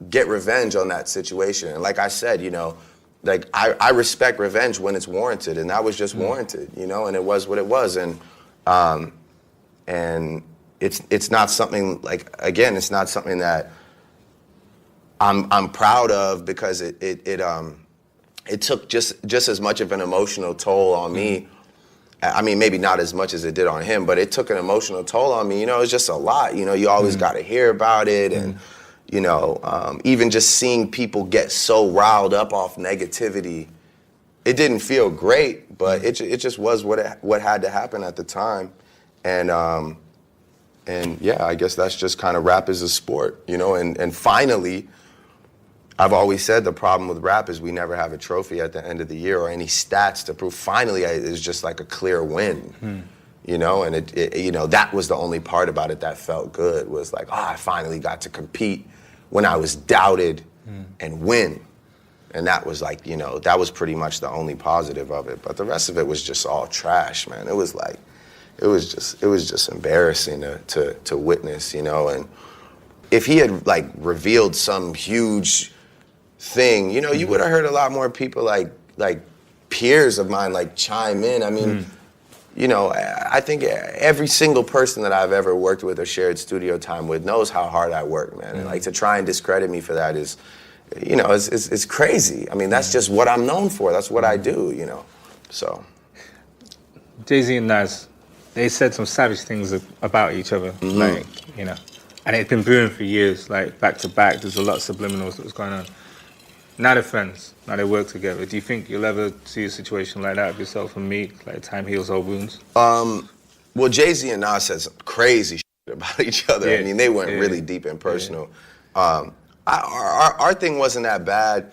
get revenge on that situation. And like I said, you know, like, I respect revenge when it's warranted, and that was just warranted, you know, and it was what it was. And it's not something, like, again, it's not something that I'm proud of because it took just as much of an emotional toll on me. I mean, maybe not as much as it did on him, but it took an emotional toll on me. You know, it's just a lot. You know, you always got to hear about it, and you know, even just seeing people get so riled up off negativity, it didn't feel great, but it just was what had to happen at the time, and yeah, I guess that's just kind of rap is a sport, you know, and finally, I've always said the problem with rap is we never have a trophy at the end of the year or any stats to prove. Finally, it's just like a clear win, you know, and it you know, that was the only part about it that felt good, was like, I finally got to compete when I was doubted and win. And that was like, you know, that was pretty much the only positive of it. But the rest of it was just all trash, man. It was like, it was just embarrassing to witness, you know. And if he had, like, revealed some huge thing, you know, you would have heard a lot more people like peers of mine, like, chime in. I mean, you know, I think every single person that I've ever worked with or shared studio time with knows how hard I work, man. And, like, to try and discredit me for that is, you know, it's crazy. I mean, that's just what I'm known for. That's what I do, you know. So Jay-Z and Nas, they said some savage things about each other, like, you know, and it's been brewing for years, like, back to back. There's a lot of subliminals that was going on. Now they're friends. Now they work together. Do you think you'll ever see a situation like that of yourself and Meek, like, time heals all wounds? Well, Jay-Z and Nas said some crazy shit about each other. Yeah. I mean, they went really deep and personal. Yeah. Our thing wasn't that bad.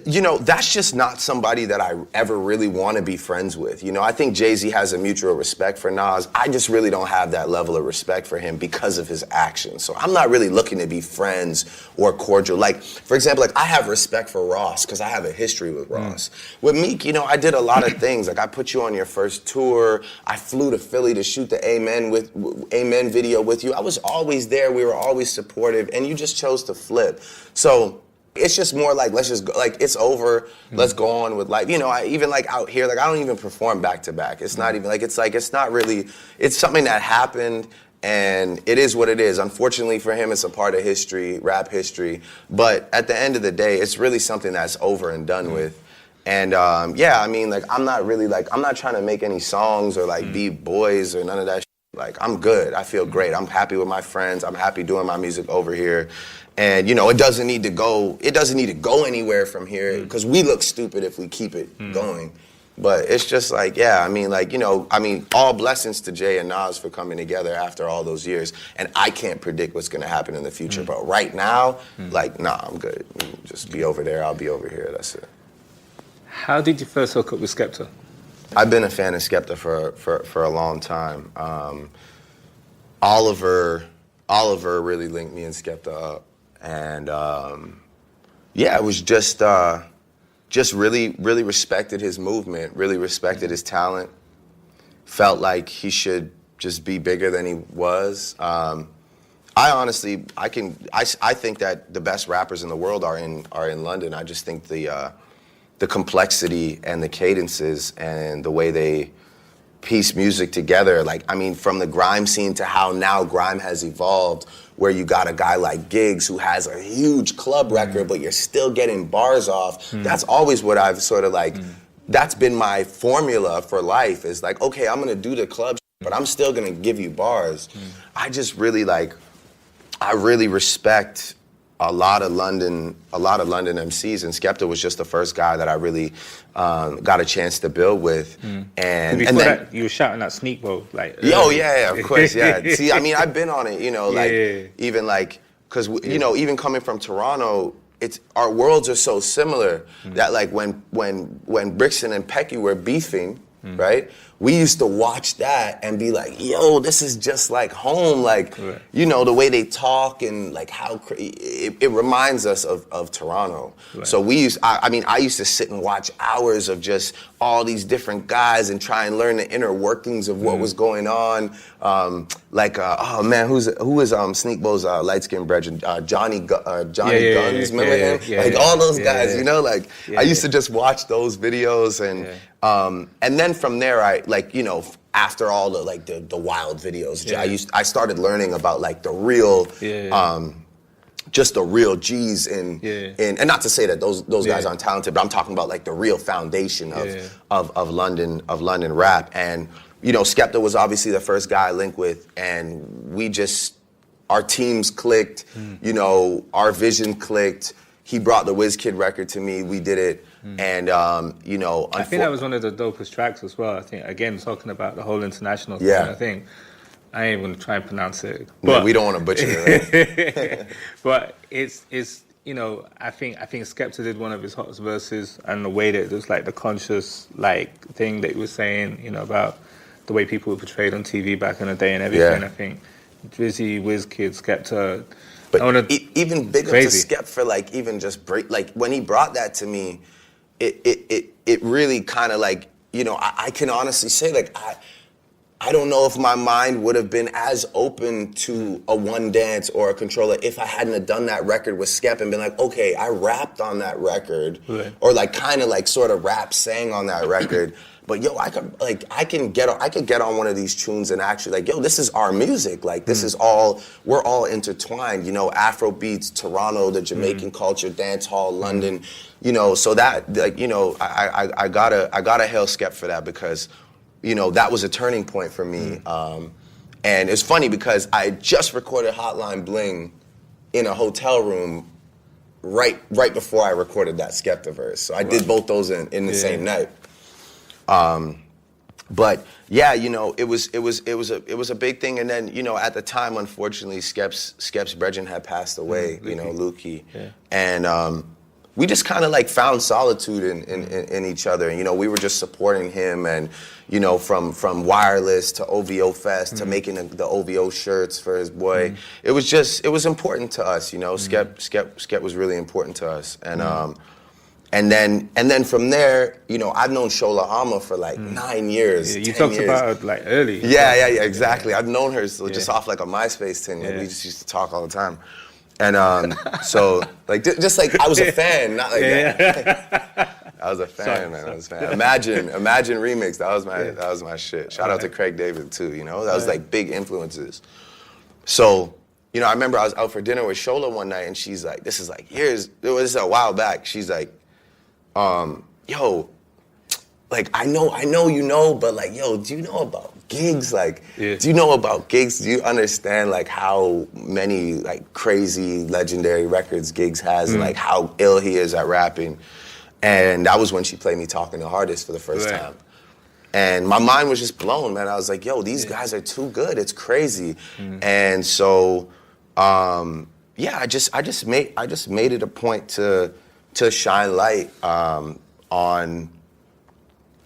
You know, that's just not somebody that I ever really want to be friends with. You know, I think Jay-Z has a mutual respect for Nas. I just really don't have that level of respect for him because of his actions. So I'm not really looking to be friends or cordial. Like, for example, like, I have respect for Ross because I have a history with Ross. With Meek, you know, I did a lot of things. Like, I put you on your first tour. I flew to Philly to shoot the Amen video with you. I was always there. We were always supportive. And you just chose to flip. So it's just more like, let's just go, like, it's over, let's go on with life. You know, I even, like, out here, like, I don't even perform back to back. It's not even, like, it's not really, it's something that happened, and it is what it is. Unfortunately for him, it's a part of history, rap history, but at the end of the day, it's really something that's over and done with. And yeah, I mean, like, I'm not really, like, I'm not trying to make any songs or, like, be boys or none of that shit. Like, I'm good, I feel great. I'm happy with my friends, I'm happy doing my music over here. And, you know, it doesn't need to go anywhere from here, because we look stupid if we keep it going. But it's just like, yeah, I mean, like, you know, I mean, all blessings to Jay and Nas for coming together after all those years. And I can't predict what's going to happen in the future. But right now, like, nah, I'm good. Just be over there, I'll be over here, that's it. How did you first hook up with Skepta? I've been a fan of Skepta for a long time. Oliver really linked me and Skepta up. And yeah, it was just really respected his movement, really respected his talent, felt like he should just be bigger than he was. I think that the best rappers in the world are in London. I just think the the complexity and the cadences and the way they piece music together. Like, I mean, from the grime scene to how now grime has evolved, where you got a guy like Giggs who has a huge club record, but you're still getting bars off. That's always what I've sort of like, that's been my formula for life, is like, okay, I'm gonna do the club, but I'm still gonna give you bars. I just really like, I really respect a lot of London MCs, and Skepta was just the first guy that I really got a chance to build with. And before then that, you were shouting at Sneakbo, like. Yo, yeah, of course, yeah. See, I mean, I've been on it, you know, like even like, cause you know, even coming from Toronto, it's our worlds are so similar that like when Brixton and Pecky were beefing, right? We used to watch that and be like, yo, this is just like home. Like, you know, the way they talk and like how it reminds us of Toronto. So I mean, I used to sit and watch hours of just all these different guys and try and learn the inner workings of what was going on. Oh man, who is Sneakbo's light-skinned brethren? Johnny Guns, remember him? Like all those guys, you know, like I used to just watch those videos and then from there, after all the wild videos, I started learning about like the real, just the real G's and not to say that those guys aren't talented, but I'm talking about like the real foundation of London rap. And you know, Skepta was obviously the first guy I linked with, and our teams clicked. You know, our vision clicked. He brought the WizKid record to me. We did it. And, you know... I think that was one of the dopest tracks as well. I think, again, talking about the whole international thing, I think... I ain't going to try and pronounce it. But no, we don't want to butcher it. But it's you know, I think Skepta did one of his hottest verses, and the way that it was like the conscious, like, thing that he was saying, you know, about the way people were portrayed on TV back in the day and everything. I think Drizzy, WizKid, Skepta... But even big up to Skep for like even just like when he brought that to me, it really kind of like, you know, I can honestly say like I don't know if my mind would have been as open to a One Dance or a Controller if I hadn't have done that record with Skep and been like, okay, I rapped on that record, or like kind of like sort of rap sang on that record. But yo, I could get on one of these tunes and actually like, yo, this is our music. Like this is we're all intertwined. You know, Afro beats, Toronto, the Jamaican culture, dance hall, London. You know, so that like, you know, I gotta hail Skep for that, because, you know, that was a turning point for me. And it's funny because I just recorded Hotline Bling in a hotel room right before I recorded that Skepta verse. So I did both those in the same night. But yeah, you know, it was a big thing. And then, you know, at the time, unfortunately, Skep's brethren had passed away, you know, Lukey. And we just kind of like found solitude in each other. And, you know, we were just supporting him, and, you know, from Wireless to OVO Fest to making the OVO shirts for his boy. It was important to us, you know. Skep was really important to us. And then from there, you know, I've known Shola Ama for like 9 years. You talked about her like early. Yeah, exactly. I've known her just off like a MySpace thing. We just used to talk all the time. And so like just like I was a fan, not like that. I was a fan, man. I was a fan. Imagine remix. That was my shit. Shout out to Craig David too. You know, that was like big influences. So, you know, I remember I was out for dinner with Shola one night, and she's like, "This is like it was a while back." She's like, yo, like I know you know, but like, yo, do you know about Giggs? Like, do you know about Giggs? Do you understand like how many like crazy legendary records Giggs has and like how ill he is at rapping? And that was when she played me Talking the Hardest for the first time. And my mind was just blown, man. I was like, yo, these guys are too good. It's crazy. And so, I just made it a point to shine light on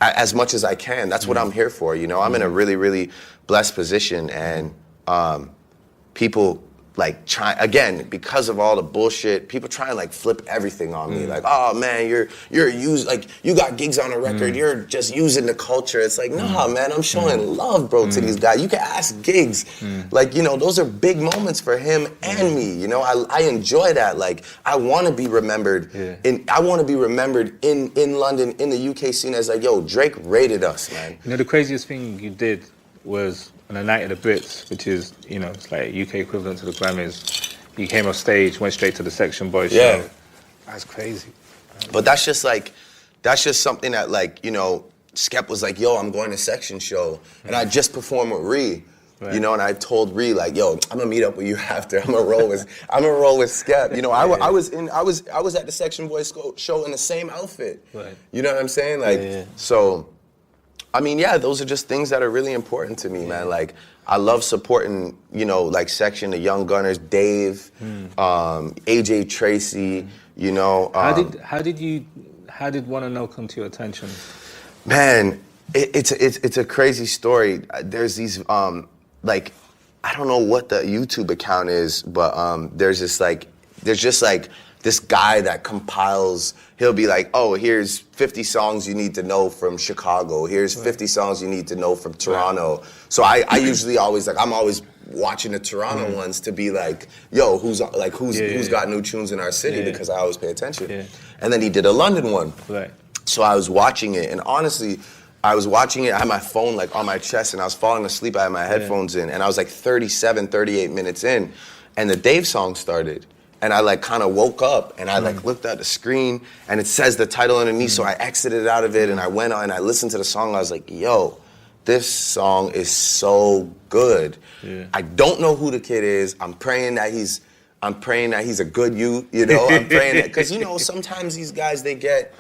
as much as I can. That's what I'm here for, you know. I'm in a really, really blessed position, and people like again, because of all the bullshit, people try and like flip everything on me. Like, oh man, you're like you got gigs on a record, you're just using the culture. It's like, nah, man, I'm showing love, bro, to these guys. You can ask Gigs. Like, you know, those are big moments for him and me. You know, I enjoy that. Like, I want to be remembered I want to be remembered in London, in the UK scene as like, yo, Drake rated us, man. You know, the craziest thing you did was on the Night of the Brits, which is, you know, it's like UK equivalent to the Grammys. You came off stage, went straight to the Section Boys show. That's crazy. But that's just something that, like, you know, Skep was like, yo, I'm going to Section show. And I just performed with Ree. Right. You know, and I told Ree, like, yo, I'm gonna meet up with you after. I'm gonna roll with Skep. You know, I was at the Section Boys show in the same outfit. Right. You know what I'm saying? Like, so I mean, yeah, those are just things that are really important to me, man. Like, I love supporting, you know, like Section, the Young Gunners, Dave, AJ Tracy, you know. How did Wanna Know come to your attention? Man, it's a crazy story. There's these, like, I don't know what the YouTube account is, but there's just like this guy that compiles, he'll be like, oh, here's 50 songs you need to know from Chicago. Here's 50 songs you need to know from Toronto. So I usually always, like, I'm always watching the Toronto ones to be like, yo, who's got new tunes in our city, because I always pay attention. Yeah. And then he did a London one. Right. So I was watching it, and honestly, I was watching it, I had my phone like on my chest, and I was falling asleep, I had my headphones in, and I was like 38 minutes in, and the Dave song started. And I like kind of woke up and I like looked at the screen and it says the title underneath, so I exited out of it and I went on and I listened to the song. I was like, yo, this song is so good. Yeah. I don't know who the kid is. I'm praying that he's a good youth, you know? I'm praying that, because, you know, sometimes these guys, they get,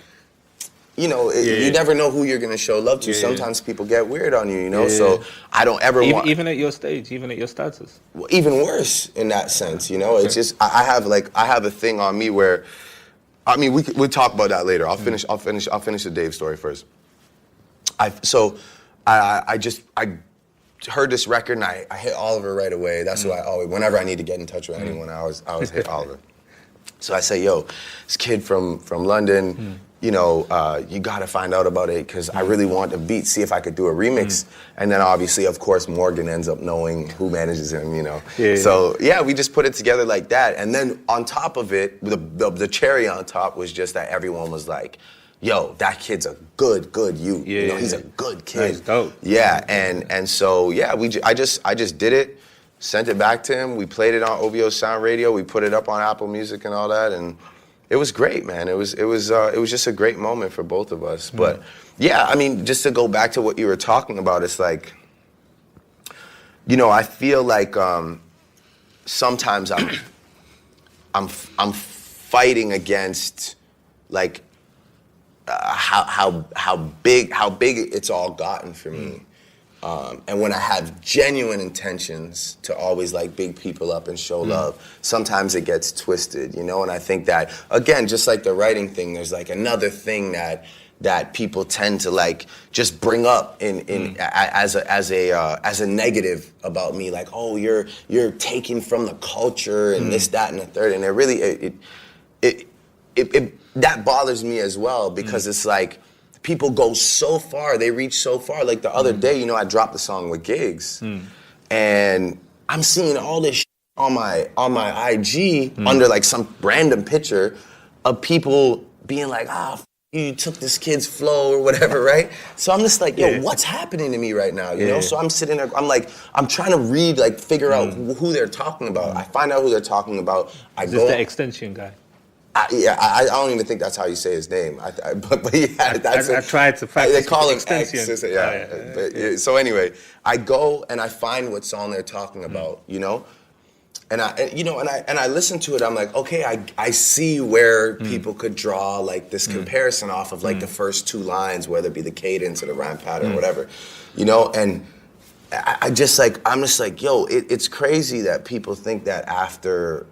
you know, you never know who you're gonna show love to. Sometimes people get weird on you, you know? So I don't ever want... Even at your stage, even at your status? Well, even worse in that sense, you know? It's just, I have a thing on me where, I mean, we'll talk about that later. I'll finish the Dave story first. I heard this record and I hit Oliver right away. That's who I always, whenever I need to get in touch with anyone, I always hit Oliver. So I say, yo, this kid from London, you know, you gotta find out about it, because I really want the beat, see if I could do a remix. And then obviously, of course, Morgan ends up knowing who manages him, you know. So yeah, we just put it together like that. And then on top of it, the cherry on top was just that everyone was like, yo, that kid's a good youth. You know, he's a good kid. That's dope. Yeah, and so yeah, I just did it, sent it back to him. We played it on OVO Sound Radio. We put it up on Apple Music and all that, and it was great, man. It was just a great moment for both of us. But yeah, I mean, just to go back to what you were talking about, it's like, you know, I feel like sometimes I'm fighting against like how big it's all gotten for me. And when I have genuine intentions to always like big people up and show love, sometimes it gets twisted, you know? And I think that, again, just like the writing thing, there's like another thing that people tend to like just bring up as a negative about me, like, oh, you're taking from the culture and this, that, and the third. And it really, that bothers me as well, because it's like, people go so far, they reach so far. Like the other day, you know, I dropped the song with Gigs, and I'm seeing all this shit on my IG under like some random picture of people being like, you took this kid's flow or whatever, right? So I'm just like, yo, what's happening to me right now, you know? So I'm sitting there, I'm trying to read, like figure out who they're talking about. I find out who they're talking about. Is this the Extension guy? I don't even think that's how you say his name. But yeah, that's I tried to practice. They call him Extension. X. So anyway, I go and I find what song they're talking about, you know, and I listen to it. I'm like, okay, I see where people could draw like this comparison off of like the first two lines, whether it be the cadence or the rhyme pattern or whatever, you know, and I'm just like, yo, it's crazy that people think that after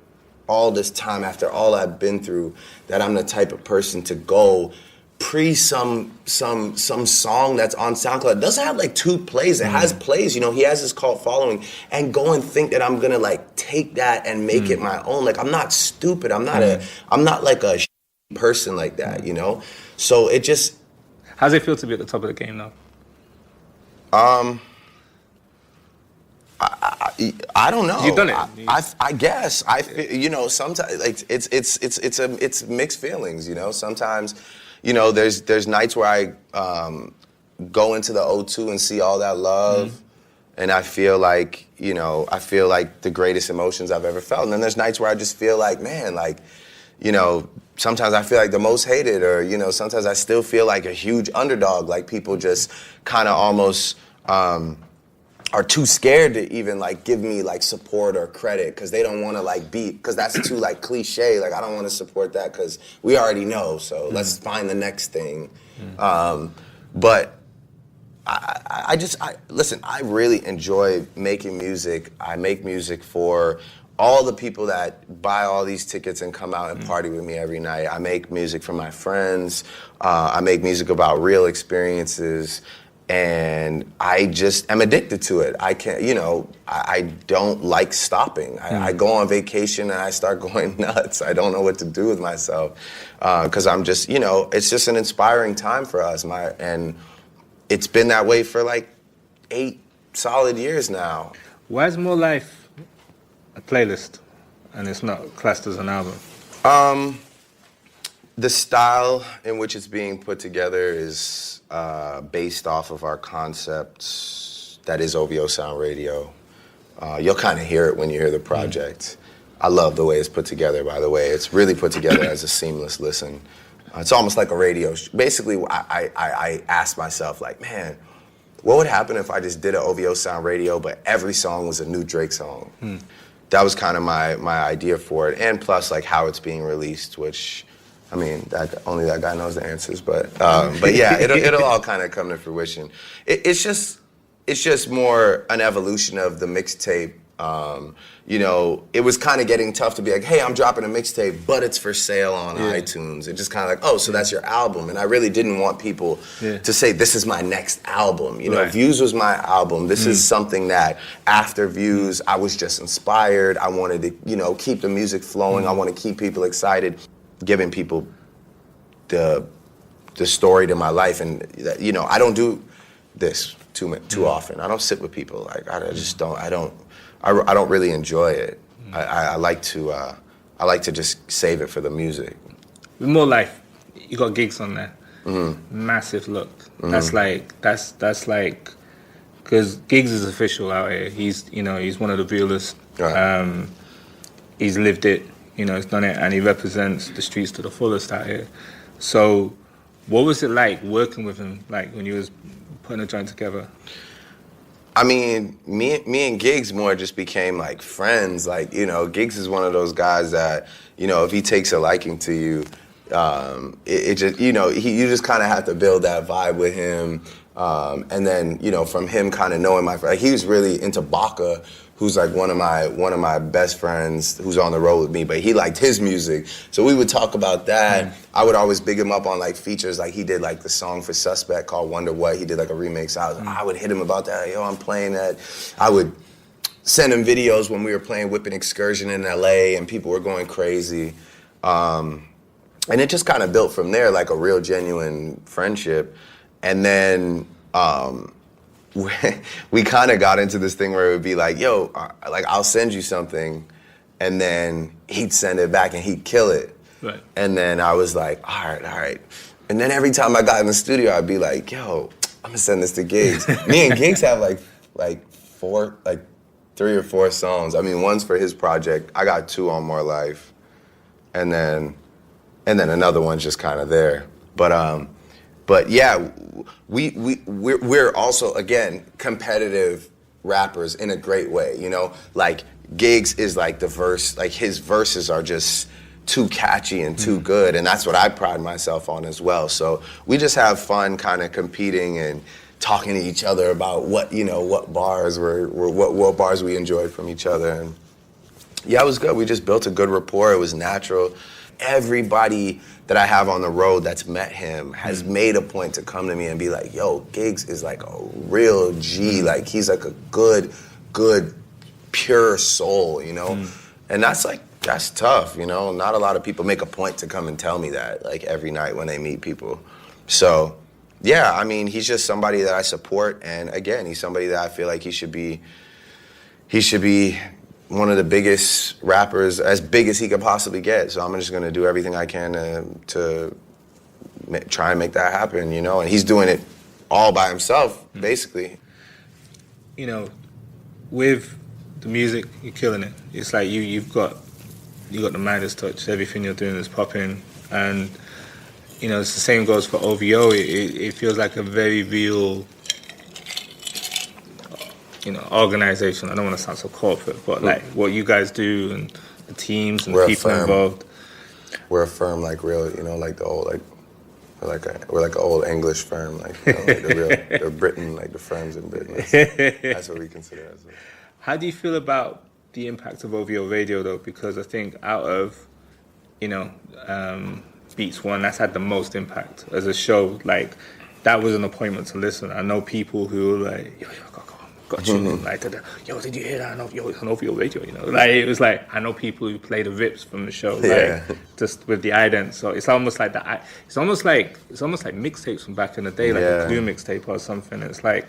all this time, after all I've been through, that I'm the type of person to go some song that's on SoundCloud. It doesn't have like 2 plays. It has plays. You know, he has this cult following, and go and think that I'm gonna like take that and make it my own. Like, I'm not stupid. I'm not like a person like that. You know. So it just. How's it feel to be at the top of the game now? I don't know. You've done it. I guess you know, sometimes like it's mixed feelings. You know, sometimes, you know, there's nights where I go into the O2 and see all that love, and I feel like, you know, the greatest emotions I've ever felt. And then there's nights where I just feel like, man, like, you know, sometimes I feel like the most hated, or, you know, sometimes I still feel like a huge underdog. Like, people just kind of almost are too scared to even like give me like support or credit, because they don't want to like be, because that's too like cliche. Like, I don't want to support that because we already know. So let's find the next thing. But I listen. I really enjoy making music. I make music for all the people that buy all these tickets and come out and party with me every night. I make music for my friends. I make music about real experiences. And I just am addicted to it. I can't, you know, I don't like stopping. I go on vacation and I start going nuts. I don't know what to do with myself, because I'm just, you know, it's just an inspiring time for us. And it's been that way for like 8 solid years now. Why is More Life a playlist and it's not classed as an album? The style in which it's being put together is based off of our concept that is OVO Sound Radio. You'll kind of hear it when you hear the project. I love the way it's put together, by the way. It's really put together as a seamless listen. It's almost like a radio show. Basically, I asked myself, like, man, what would happen if I just did an OVO Sound Radio, but every song was a new Drake song? That was kind of my idea for it. And plus, like, how it's being released, which, I mean, only that guy knows the answers, but yeah, it'll all kind of come to fruition. It's just more an evolution of the mixtape. You know, it was kind of getting tough to be like, hey, I'm dropping a mixtape, but it's for sale on iTunes. It's just kind of like, oh, so that's your album. And I really didn't want people to say, this is my next album. You know, Views was my album. This is something that after Views, I was just inspired. I wanted to, you know, keep the music flowing. I want to keep people excited, giving people the story to my life. And, you know, I don't do this too often. I don't sit with people. Like, I just don't. I don't really enjoy it. I like to just save it for the music. With More Life, you got Gigs on there. Massive look. That's like, because Gigs is official out here. He's one of the realest. Right. He's lived it. You know, he's done it, and he represents the streets to the fullest out here. So, what was it like working with him? Like when you was putting a joint together? I meing, me and Giggs more just became like friends. Like, you know, Giggs is one of those guys that, you know, if he takes a liking to you, it just, you know, you just kind of have to build that vibe with him. And then, you know, from him kind of knowing like, he was really into Baka, who's like one of my best friends who's on the road with me, but he liked his music. So we would talk about that. I would always big him up on like features. Like, he did like the song for Suspect called Wonder What. He did like a remix. I would hit him about that. Yo, I'm playing that. I would send him videos when we were playing Whipping Excursion in LA and people were going crazy. And it just kind of built from there, like a real genuine friendship. And then, we kind of got into this thing where it would be like, yo, like, I'll send you something, and then he'd send it back and he'd kill it. Right. And then I was like, all right. And then every time I got in the studio, I'd be like, yo, I'm gonna send this to Giggs. Me and Giggs have like 3 or 4 songs. I mean, one's for his project. I got 2 on More Life, and then another one's just kind of there. But yeah, we're also, again, competitive rappers in a great way, you know? Like, Giggs is like the verse, like his verses are just too catchy and too good, and that's what I pride myself on as well. So we just have fun kind of competing and talking to each other about what bars we enjoyed from each other. And Yeah, it was good. We just built a good rapport. It was natural. Everybody that I have on the road that's met him has made a point to come to me and be like, yo, Giggs is like a real G. Like, he's like a good, pure soul, you know? And that's tough, you know? Not a lot of people make a point to come and tell me that, like, every night when they meet people. So, yeah, I mean, he's just somebody that I support. And again, he's somebody that I feel like he should be one of the biggest rappers, as big as he could possibly get. So I'm just gonna do everything I can to try and make that happen, you know? And he's doing it all by himself, basically. You know, with the music, you're killing it. It's like you've got the Midas touch. Everything you're doing is popping. And, you know, it's the same goes for OVO. It feels like a very real, you know, organization. I don't want to sound so corporate, but like what you guys do and the teams and the people involved. We're a firm, like real, you know, like the old, like we're like an old English firm, like, you know, like the Britain, like the firms in Britain. That's what we consider as. How do you feel about the impact of OVO Radio though? Because I think out of, you know, Beats One, that's had the most impact as a show. Like, that was an appointment to listen. I know people who were like, yo, got you. Like, yo, did you hear that? Yo, it's on OVO Radio, you know? Like, it was like, I know people who play the rips from the show, like, just with the ident. So it's almost like it's almost like mixtapes from back in the day, like a Clue mixtape or something. It's like,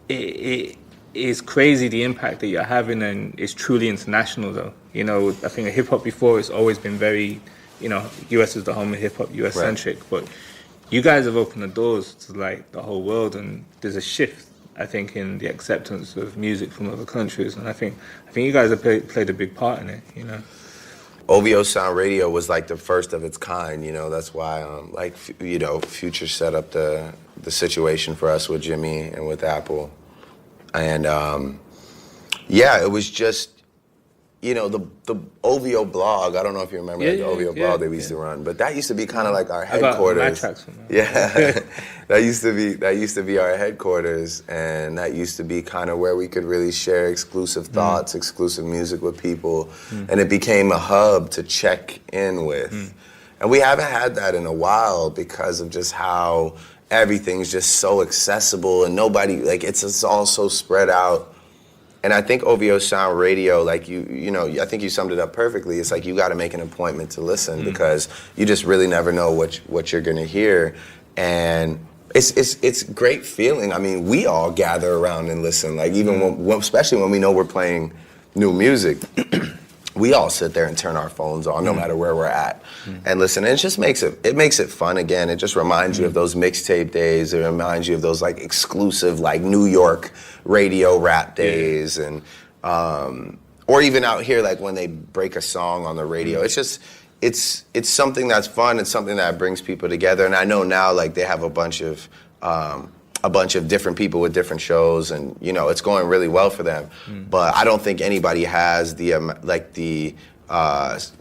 it is crazy the impact that you're having, and it's truly international though. You know, I think hip hop before it's always been very, you know, US is the home of hip hop, US centric, but you guys have opened the doors to like the whole world, and there's a shift, I think, in the acceptance of music from other countries, and I think you guys have played a big part in it, you know. OVO Sound Radio was like the first of its kind, you know. That's why, like, you know, Future set up the situation for us with Jimmy and with Apple, and yeah, it was just, you know, the OVO blog. I don't know if you remember the OVO blog that we used to run, but that used to be kind of like our headquarters. I got my tracks from that. Yeah, that used to be our headquarters, and that used to be kind of where we could really share exclusive thoughts, exclusive music with people, and it became a hub to check in with. And we haven't had that in a while because of just how everything's just so accessible, and nobody, like, it's all so spread out. And I think OVO Sound Radio, like, you know, I think you summed it up perfectly. It's like you got to make an appointment to listen because you just really never know what you're gonna hear, and it's a great feeling. I mean, we all gather around and listen. Like, even especially when we know we're playing new music, we all sit there and turn our phones on, no matter where we're at, and listen. And it just makes it fun again. It just reminds you of those mixtape days. It reminds you of those like exclusive like New York radio rap days, and or even out here like when they break a song on the radio. It's just it's something that's fun. It's something that brings people together. And I know now like they have a bunch of different people with different shows, and you know it's going really well for them. But I don't think anybody has the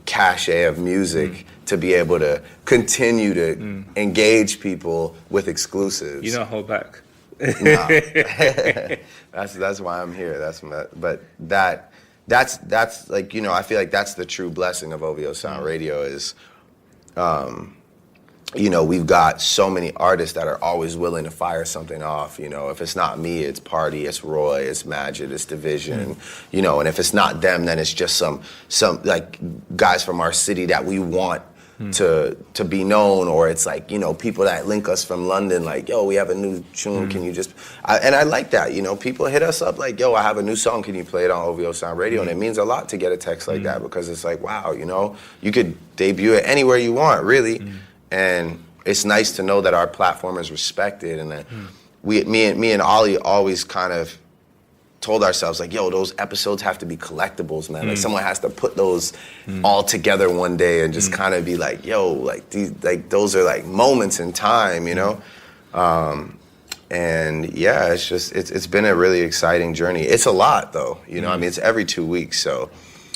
cachet of music to be able to continue to engage people with exclusives. You don't hold back. Nah. That's why I'm here. That's like, you know, I feel like that's the true blessing of OVO Sound Radio is, you know, we've got so many artists that are always willing to fire something off. You know, if it's not me, it's Party, it's Roy, it's Majid, it's Division. You know, and if it's not them, then it's just some like guys from our city that we want to be known, or it's like, you know, people that link us from London, like, yo, we have a new tune, can you just, and I like that, you know, people hit us up like, yo, I have a new song, can you play it on OVO Sound Radio? And it means a lot to get a text like that, because it's like, wow, you know, you could debut it anywhere you want, really. And it's nice to know that our platform is respected, and that me and Ollie always kind of told ourselves like, yo, those episodes have to be collectibles, man. Like someone has to put those all together one day and just kind of be like, yo, like these, like those are like moments in time, you know? And yeah, it's been a really exciting journey. It's a lot though, you know, I mean, it's every 2 weeks, so.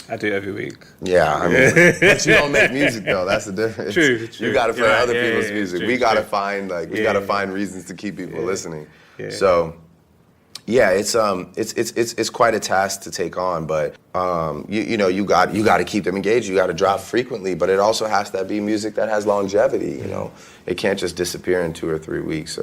I do every week. Yeah, I mean, but you don't make music though. That's the difference. True. You got to play other people's music. We got to find we got to find reasons to keep people listening. So, Yeah, it's quite a task to take on, but you got to keep them engaged. You got to drop frequently, but it also has to be music that has longevity. You know, it can't just disappear in 2 or 3 weeks or